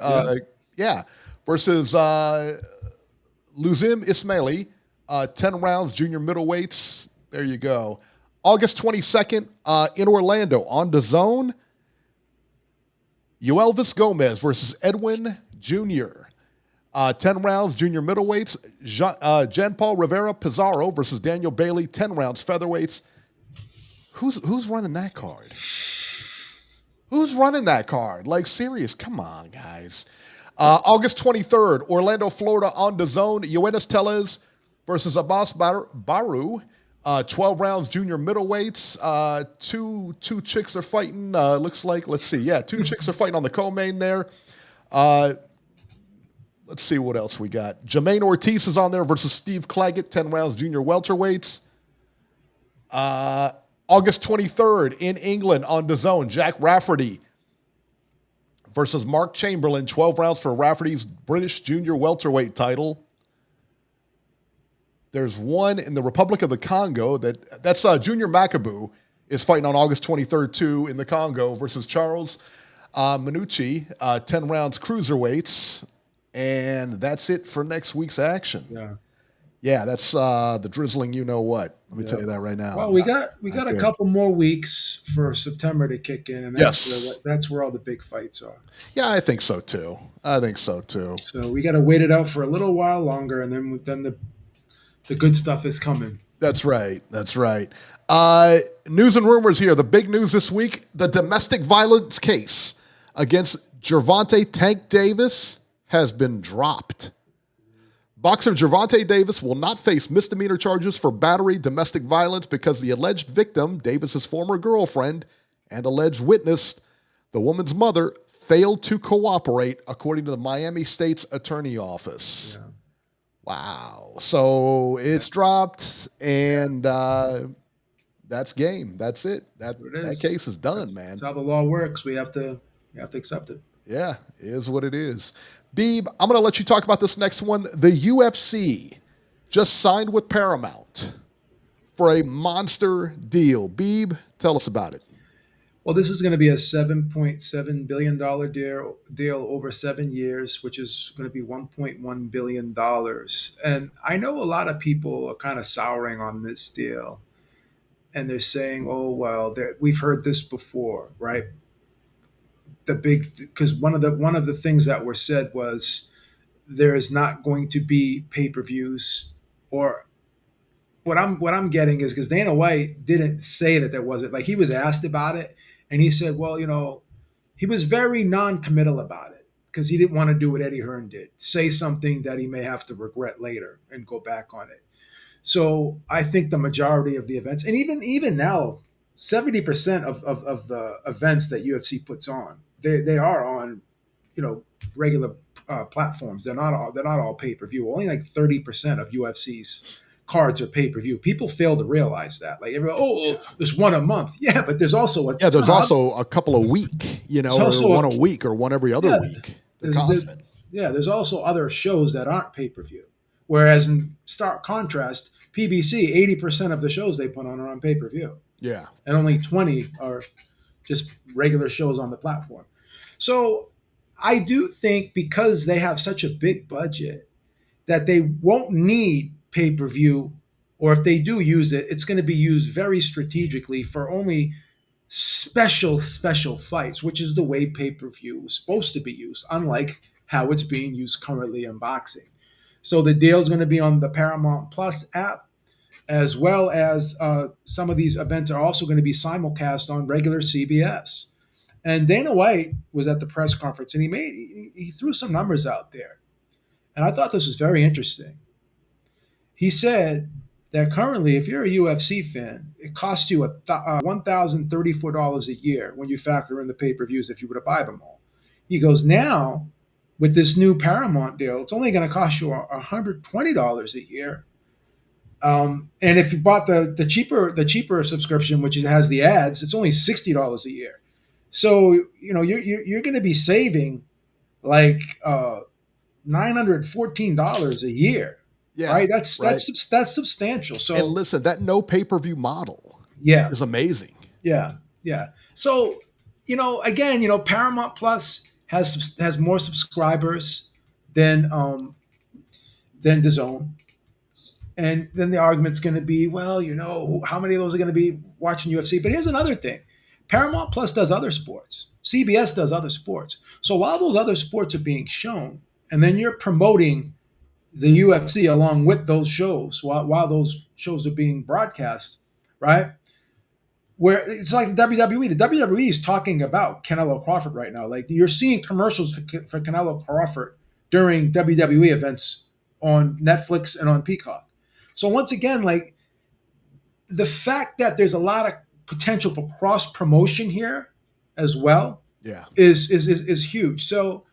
Versus Luzim Ismaili, 10 rounds junior middleweights. There you go. August 22nd in Orlando on DAZN, Yoelvis Gomez versus Edwin Jr. 10 rounds junior middleweights. Jean Paul Rivera Pizarro versus Daniel Bailey, 10 rounds featherweights. Who's running that card? Who's running that card? Serious? Come on, guys. August 23rd, Orlando, Florida on DAZN. Yoenis Tellez versus Abbas Baru. 12 rounds junior middleweights. Two chicks are fighting. Looks like, let's see. Yeah, 2 chicks are fighting on the co-main there. Let's see what else we got. Jermaine Ortiz is on there versus Steve Claggett, 10 rounds junior welterweights. August 23rd in England on DAZN, Jack Rafferty versus Mark Chamberlain, 12 rounds for Rafferty's British junior welterweight title. There's one in the Republic of the Congo that's Junior Makabu is fighting on August 23rd too in the Congo versus Charles Minucci, 10 rounds cruiserweights. And that's it for next week's action. Yeah, that's the drizzling you know what. Let me tell you that right now. Well, we got a couple more weeks for September to kick in, and that's where all the big fights are. Yeah, I think so too. So we got to wait it out for a little while longer, and then the good stuff is coming. That's right. That's right. News and rumors here. The big news this week, the domestic violence case against Gervonta Tank Davis has been dropped. Boxer Gervonta Davis will not face misdemeanor charges for battery, domestic violence, because the alleged victim, Davis's former girlfriend and alleged witness, the woman's mother, failed to cooperate, according to the Miami State's attorney office. Yeah. Wow. So it's dropped, and that's game. That's it. That case is done, man. That's how the law works. We have to accept it. Yeah, it is what it is. Beeb, I'm going to let you talk about this next one. The UFC just signed with Paramount for a monster deal. Beeb, tell us about it. Well, this is going to be a $7.7 billion deal over 7 years, which is going to be $1.1 billion. And I know a lot of people are kind of souring on this deal. And they're saying, oh, well, we've heard this before, right? Because one of the things that were said was there is not going to be pay-per-views, or what I'm getting is, because Dana White didn't say that there wasn't, like, he was asked about it. And he said, well, he was very non-committal about it because he didn't want to do what Eddie Hearn did, say something that he may have to regret later and go back on it. So I think the majority of the events, and even now, 70% of the events that UFC puts on, they are on, regular platforms. They're not all pay-per-view. Only like 30% of UFC's cards are pay-per-view. People fail to realize that. Like, there's one a month. Yeah, but there's also there's also a couple a week, or one a week or one every other week. There's also other shows that aren't pay-per-view. Whereas in stark contrast, PBC, 80% of the shows they put on are on pay-per-view. Yeah. And only 20 are just regular shows on the platform. So I do think, because they have such a big budget, that they won't need pay-per-view, or if they do use it, it's going to be used very strategically for only special fights, which is the way pay-per-view is supposed to be used, unlike how it's being used currently in boxing. So the deal is going to be on the Paramount Plus app, as well as some of these events are also going to be simulcast on regular CBS. And Dana White was at the press conference, and he threw some numbers out there. And I thought this was very interesting. He said that currently, if you're a UFC fan, it costs you $1,034 a year when you factor in the pay-per-views if you were to buy them all. He goes, now, with this new Paramount deal, it's only going to cost you $120 a year. And if you bought the cheaper subscription, which has the ads, it's only $60 a year. So you're going to be saving like $914 a year. Yeah, right. That's substantial. So, and listen, that no pay-per-view model, is amazing. Yeah. So, again, Paramount Plus has more subscribers than DAZN. And then the argument's going to be, well, how many of those are going to be watching UFC? But here's another thing. Paramount Plus does other sports. CBS does other sports. So while those other sports are being shown, and then you're promoting the UFC along with those shows while those shows are being broadcast, right? Where it's like the WWE. The WWE is talking about Canelo Crawford right now. Like, you're seeing commercials for Canelo Crawford during WWE events on Netflix and on Peacock. So once again, like, the fact that there's a lot of potential for cross promotion here as well, is huge. So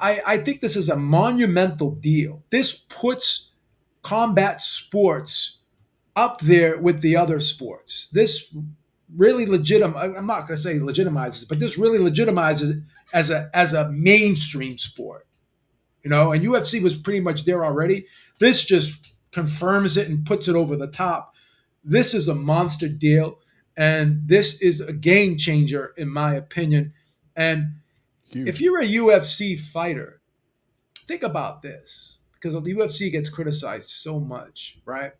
I think this is a monumental deal. This puts combat sports up there with the other sports. This really I'm not going to say legitimizes, but this really legitimizes it as a mainstream sport. And UFC was pretty much there already. This just confirms it and puts it over the top. This is a monster deal, and this is a game changer, in my opinion. And if you're a UFC fighter, think about this, because the UFC gets criticized so much, right?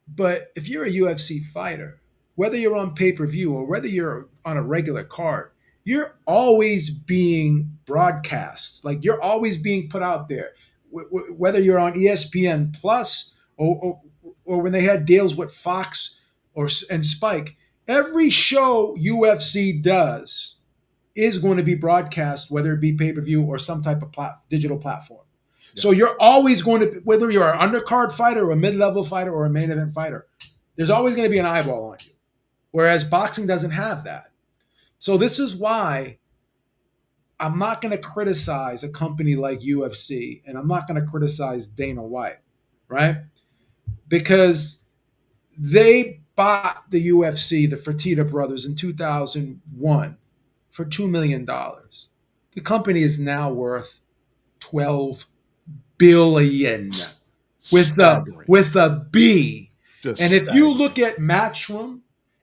But if you're a UFC fighter, whether you're on pay-per-view or whether you're on a regular card, you're always being broadcast. Like, you're always being put out there, whether you're on ESPN Plus or or when they had deals with Fox and Spike, every show UFC does is going to be broadcast, whether it be pay-per-view or some type of digital platform. Yeah. So you're always going to, whether you're an undercard fighter or a mid-level fighter or a main event fighter, there's always going to be an eyeball on you. Whereas boxing doesn't have that. So this is why I'm not going to criticize a company like UFC, and I'm not going to criticize Dana White, right? Because they bought the UFC, the Fertitta brothers, in 2001 for $2 million. The company is now worth $12 billion with a B. And if you look at Matchroom,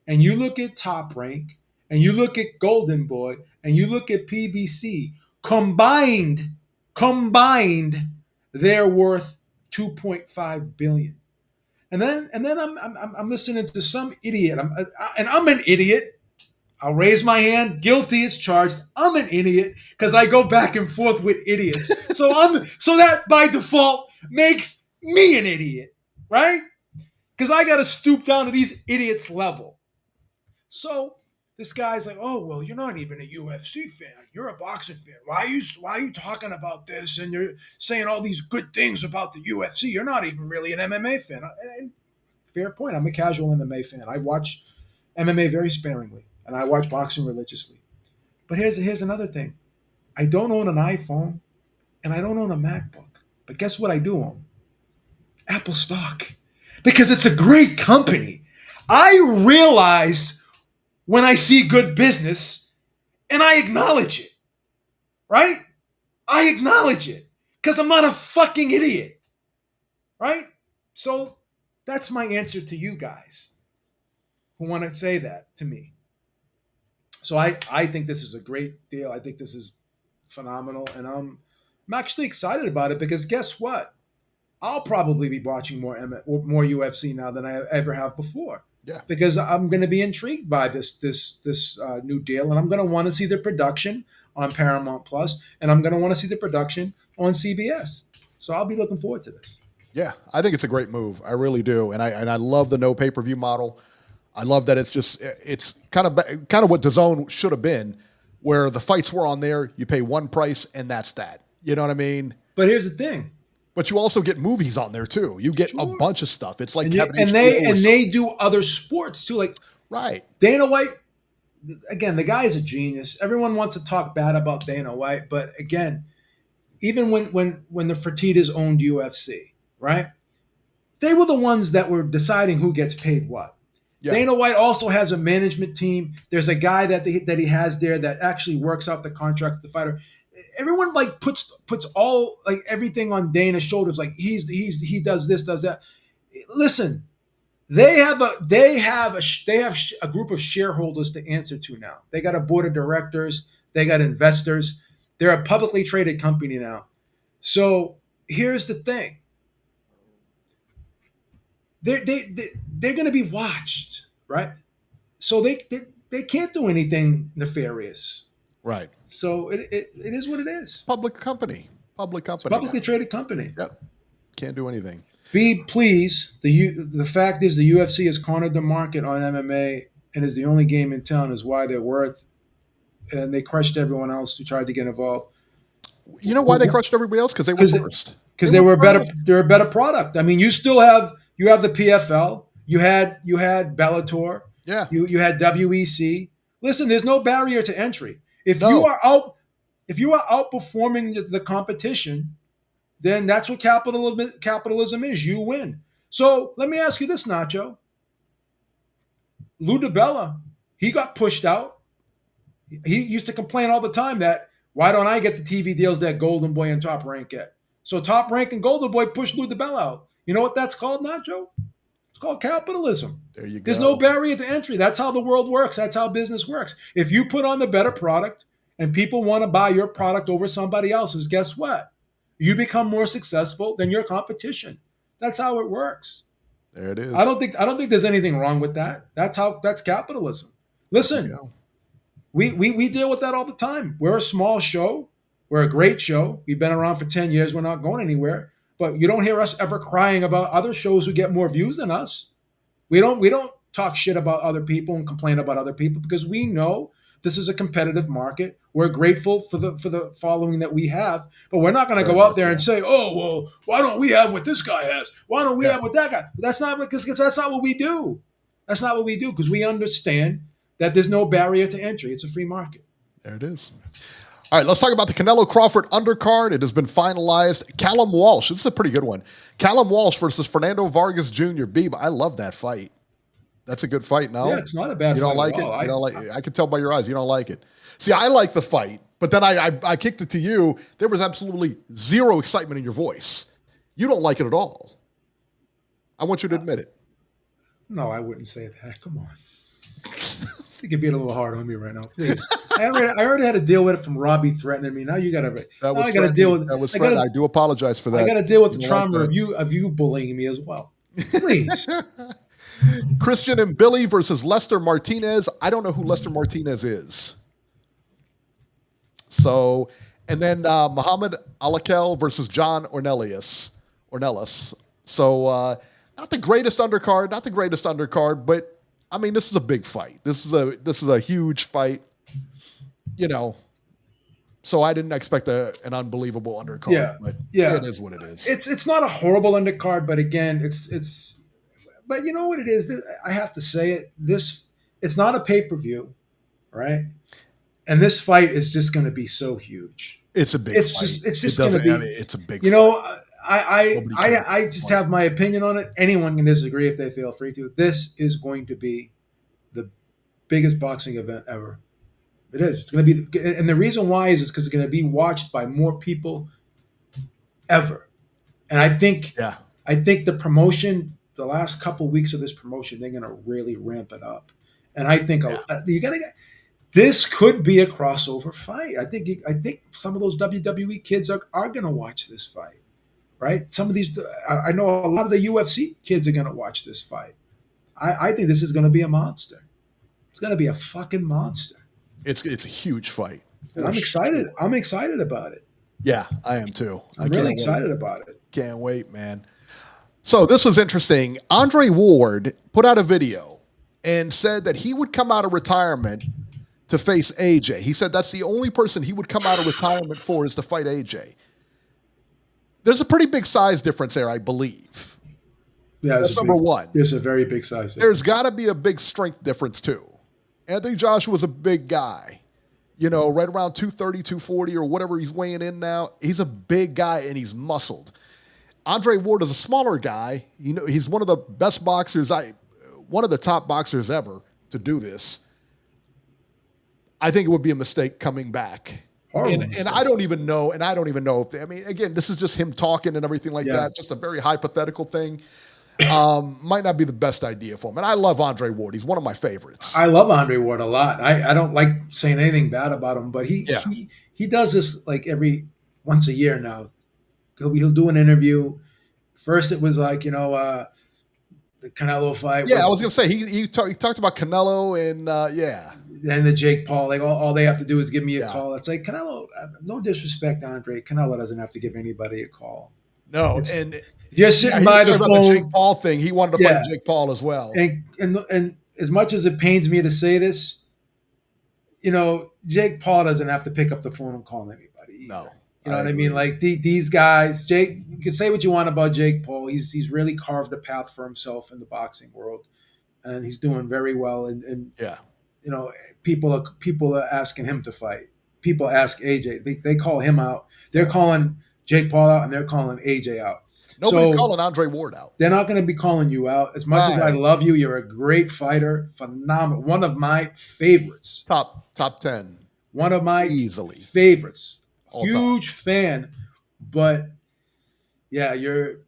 and you look at Top Rank, and you look at Golden Boy, and you look at PBC, combined, they're worth $2.5 billion. And then I'm listening to some idiot, and I'm an idiot. I'll raise my hand. Guilty as charged. I'm an idiot because I go back and forth with idiots. So that by default makes me an idiot, right? Because I got to stoop down to these idiots' level. So this guy's like, "Oh well, you're not even a UFC fan. You're a boxing fan. Why are you talking about this? And you're saying all these good things about the UFC. You're not even really an MMA fan." And fair point. I'm a casual MMA fan. I watch MMA very sparingly. And I watch boxing religiously. But here's another thing. I don't own an iPhone, and I don't own a MacBook. But guess what I do own? Apple stock. Because it's a great company. I realize when I see good business, and I acknowledge it. Right? I acknowledge it. Because I'm not a fucking idiot. Right? So that's my answer to you guys who want to say that to me. So I think this is a great deal. I think this is phenomenal. And I'm actually excited about it because guess what? I'll probably be watching more UFC now than I ever have before. Yeah. Because I'm going to be intrigued by this new deal. And I'm going to want to see the production on Paramount Plus, and I'm going to want to see the production on CBS. So I'll be looking forward to this. Yeah, I think it's a great move. I really do. And I love the no pay-per-view model. I love that it's kind of what DAZN should have been, where the fights were on there, you pay one price and that's that. You know what I mean? But here's the thing. But you also get movies on there too. You get a bunch of stuff. It's like and they do other sports too. Like right. Dana White, again, the guy is a genius. Everyone wants to talk bad about Dana White, but again, even when the Fertittas owned UFC, right? They were the ones that were deciding who gets paid what. Yeah. Dana White also has a management team. There's a guy that he has there that actually works out the contract with the fighter. Everyone like puts all like everything on Dana's shoulders. Like he does this, does that. Listen, they have a group of shareholders to answer to now. They got a board of directors. They got investors. They're a publicly traded company now. So here's the thing. They're going to be watched, right? So they can't do anything nefarious, right? So it is what it is. Public company, it's publicly traded company. Yep, can't do anything. Be pleased. The fact is the UFC has cornered the market on MMA and is the only game in town. Is why they're worth, and they crushed everyone else who tried to get involved. You know why they crushed everybody else? Because they were first. Because they were better. They're a better product. I mean, you still have. You have the PFL. You had Bellator. Yeah. You had WEC. Listen, there's no barrier to entry. If you are outperforming the competition, then that's what capitalism is. You win. So let me ask you this, Nacho. Lou DiBella, he got pushed out. He used to complain all the time that why don't I get the TV deals that Golden Boy and Top Rank get? So Top Rank and Golden Boy pushed Lou DiBella out. You know what that's called, Nacho? It's called capitalism. There you go. There's no barrier to entry. That's how the world works. That's how business works. If you put on the better product and people want to buy your product over somebody else's, guess what? You become more successful than your competition. That's how it works. There it is. I don't think there's anything wrong with that. That's capitalism. Listen, we deal with that all the time. We're a small show. We're a great show. We've been around for 10 years. We're not going anywhere. but you don't hear us ever crying about other shows who get more views than us. We don't talk shit about other people and complain about other people because we know this is a competitive market. We're grateful for the following that we have, but we're not going to go out there and say, "Oh, well, why don't we have what this guy has? Why don't we have what that guy?" That's not because that's not what we do. That's not what we do because we understand that there's no barrier to entry. It's a free market. There it is. All right, let's talk about the Canelo Crawford undercard. It has been finalized. Callum Walsh, this is a pretty good one. Callum Walsh versus Fernando Vargas Jr. Beeb, I love that fight. That's a good fight, no? Yeah, it's not a bad fight. You don't like it? You don't like it? I can tell by your eyes you don't like it. See, I like the fight, but then I kicked it to you. There was absolutely zero excitement in your voice. You don't like it at all. I want you to admit it. No, I wouldn't say that. Come on. You could be a little hard on me right now, please. I already had to deal with it from Robbie threatening me. Now you got to. That was I got to deal with. That was threatening. I do apologize for that. I got to deal with the trauma of you bullying me as well. Please. Christian and Billy versus Lester Martinez. I don't know who Lester Martinez is. So, and then Muhammad Alakel versus John Ornelas. So, not the greatest undercard, but I mean, this is a big fight. This is a huge fight, you know. So I didn't expect an unbelievable undercard. Yeah, but it is what it is. It's not a horrible undercard, but again, it's. But you know what it is? I have to say it. It's not a pay-per-view, right? And this fight is just going to be so huge. It's a big fight. It's just going to be. I mean, it's a big. You know, I just have my opinion on it. Anyone can disagree if they feel free to. This is going to be the biggest boxing event ever. It is. It's going to be, and the reason why is because it's going to be watched by more people ever. And I think the promotion. The last couple of weeks of this promotion, they're going to really ramp it up, and I think this could be a crossover fight. I think some of those WWE kids are going to watch this fight, right? Some of these, I know a lot of the UFC kids are going to watch this fight. I think this is going to be a monster. It's going to be a fucking monster. It's a huge fight. And I'm excited. Sure. I'm excited about it. Yeah, I am too. I'm really excited about it. Can't wait, man. So this was interesting. Andre Ward put out a video and said that he would come out of retirement to face AJ. He said that's the only person he would come out of retirement for is to fight AJ. There's a pretty big size difference there, I believe. Yeah, that's number one. There's a very big size difference. There's got to be a big strength difference too. Anthony Joshua was a big guy, you know, right around 230, 240 or whatever he's weighing in now. He's a big guy and he's muscled. Andre Ward is a smaller guy. You know, he's one of the best boxers, one of the top boxers ever to do this. I think it would be a mistake coming back. And I don't even know. And I don't even know if I mean, again, this is just him talking and everything like that. Just a very hypothetical thing. Might not be the best idea for him. And I love Andre Ward. He's one of my favorites. I love Andre Ward a lot. I don't like saying anything bad about him, but he does this like once a year now. He'll do an interview. First, it was like, you know, the Canelo fight. Yeah, I was going to say, he talked about Canelo and, and the Jake Paul. Like, all they have to do is give me a call. It's like, Canelo, no disrespect, Andre. Canelo doesn't have to give anybody a call. No, and if you're sitting by the phone. The Jake Paul thing, he wanted to fight Jake Paul as well. And as much as it pains me to say this, you know, Jake Paul doesn't have to pick up the phone and call anybody either. No. You know what I mean? Like these guys, Jake, you can say what you want about Jake Paul. He's really carved a path for himself in the boxing world, and he's doing very well. And you know, people are asking him to fight. People ask AJ. They call him out. They're calling Jake Paul out, and they're calling AJ out. Nobody's calling Andre Ward out. They're not going to be calling you out. As much as I love you, you're a great fighter, phenomenal. One of my favorites. Top 10. One of my easily favorites. All Huge time. fan, but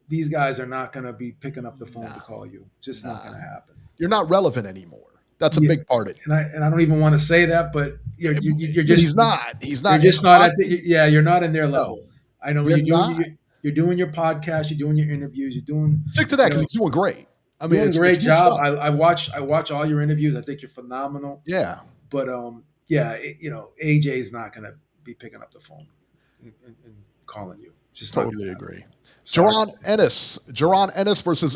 these guys are not going to be picking up the phone to call you. It's just not going to happen. You're not relevant anymore. That's a big part of it. And I don't even want to say that, but you're just he's not. You're just not you're not in their level. No, I know you're doing your podcast, you're doing your interviews, you're doing stick to that because he's doing great. I mean, doing a great job. I watch all your interviews. I think you're phenomenal. Yeah, but AJ is not going to be picking up the phone and calling you. Just totally agree. Jaron Ennis versus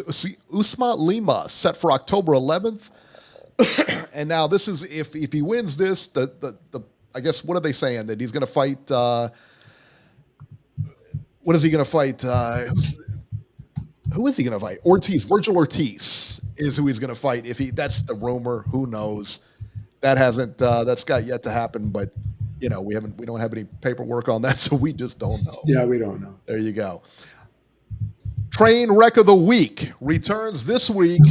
Usma Lima set for October 11th. And now this is if he wins this, the I guess what are they saying that he's going to fight? What is he going to fight? Who is he going to fight? Virgil Ortiz is who he's going to fight. That's the rumor. Who knows? That's got yet to happen. But we don't have any paperwork on that, so we just don't know. Yeah, we don't know. There you go. Train wreck of the week returns this week.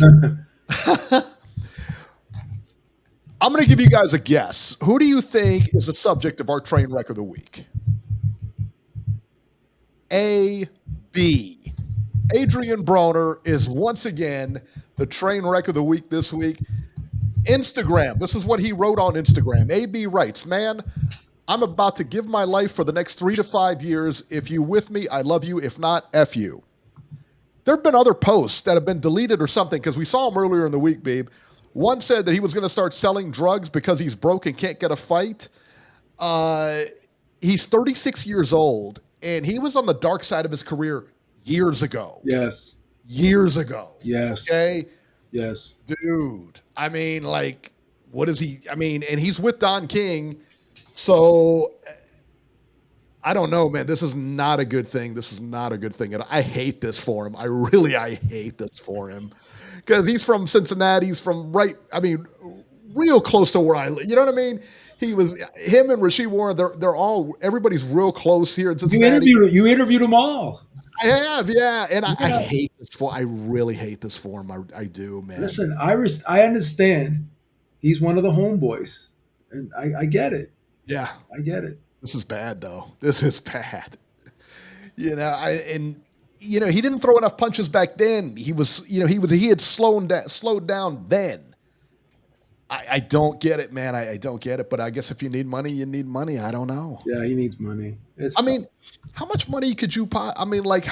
I'm going to give you guys a guess. Who do you think is the subject of our train wreck of the week? A, B. Adrian Broner is once again the train wreck of the week this week. Instagram. This is what he wrote on Instagram. AB writes, "Man, I'm about to give my life for the next 3 to 5 years. If you with me, I love you. If not, F you." There have been other posts that have been deleted or something because we saw him earlier in the week, babe. One said that he was going to start selling drugs because he's broke and can't get a fight. He's 36 years old, and he was on the dark side of his career years ago. Yes. Years ago. Yes. Okay? Yes. Dude. I mean, like, what is he? I mean, and he's with Don King. So, I don't know, man. This is not a good thing. This is not a good thing. And I hate this for him. I hate this for him. Because he's from Cincinnati. He's from real close to where I live. You know what I mean? Him and Rasheed Warren, everybody's real close here in Cincinnati. You interviewed them all. I have, yeah. And I hate this I really hate this for him. I do, man. Listen, I understand he's one of the homeboys. And I get it. Yeah. I get it. This is bad, though. This is bad. He didn't throw enough punches back then. He had slowed down then. I don't get it, man. I don't get it. But I guess if you need money, you need money. I don't know. Yeah, he needs money. How much money could you how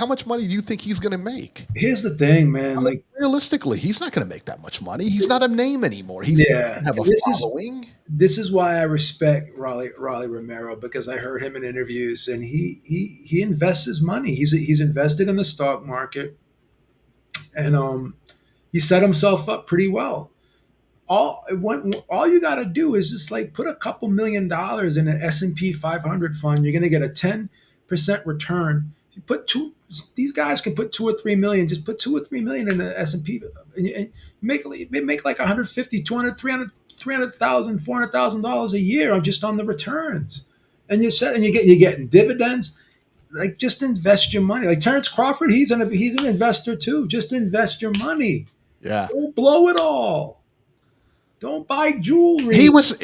much money do you think he's going to make? Here's the thing, man. Realistically, he's not going to make that much money. He's not a name anymore. He's going to have a following. This is why I respect Raleigh Romero, because I heard him in interviews, and he invests his money. He's invested in the stock market, and he set himself up pretty well. All you got to do is just put a couple $1 million in an S&P 500 fund. You're going to get a 10% return. If you put these guys can put 2 or 3 million. Just put 2 or 3 million in the S&P, and you make like 150, 200, 300, $300,000, $400,000 a year just on the returns. And you're getting dividends. Just invest your money. Like Terrence Crawford, he's an investor too. Just invest your money. Yeah. Don't blow it all. Don't buy jewelry. He was,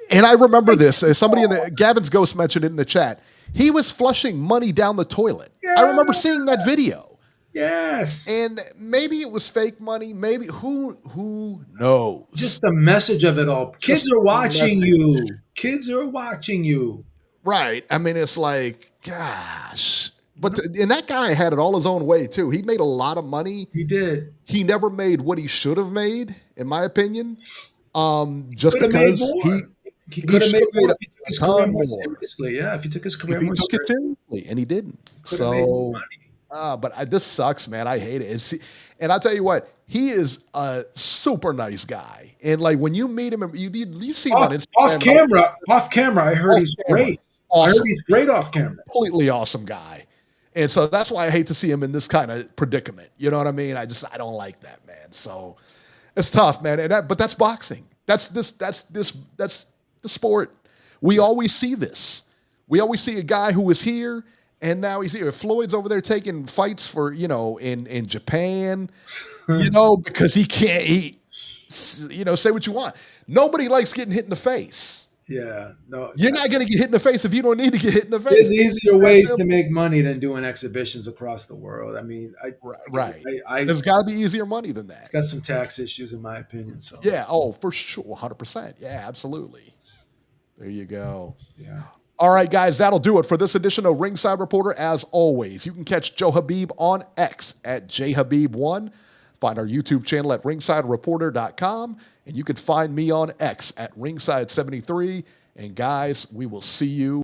and I remember this. Somebody Gavin's Ghost mentioned it in the chat. He was flushing money down the toilet. Yeah. I remember seeing that video. Yes. And maybe it was fake money. Maybe who knows? Just the message of it all. Kids are watching you. Kids are watching you. Right. I mean, it's like, gosh. But and that guy had it all his own way too. He made a lot of money. He did. He never made what he should have made, in my opinion. Just because he could have made more if he took his career more seriously. Yeah, if he took his career more seriously. He took it seriously, and he didn't. But this sucks, man. I hate it. And I'll tell you what, he is a super nice guy. And when you meet him, you see him on Instagram. Off camera, I heard he's great. Awesome. I heard he's great off camera. Completely awesome guy. And so that's why I hate to see him in this kind of predicament. You know what I mean? I don't like that, man. So it's tough, man. But that's boxing. That's the sport. We always see this. We always see a guy who was here and now he's here. Floyd's over there taking fights for, in Japan, because he can't, say what you want. Nobody likes getting hit in the face. Yeah, no. You're not going to get hit in the face if you don't need to get hit in the face. There's easier ways to make money than doing exhibitions across the world. I mean, right. There's got to be easier money than that. It's got some tax issues, in my opinion. So yeah, for sure, 100%. Yeah, absolutely. There you go. Yeah. All right, guys, that'll do it for this edition of Ringside Reporter. As always, you can catch Joe Habib on X at jhabib1. Find our YouTube channel at ringsidereporter.com. And you can find me on X at ringside73. And guys, we will see you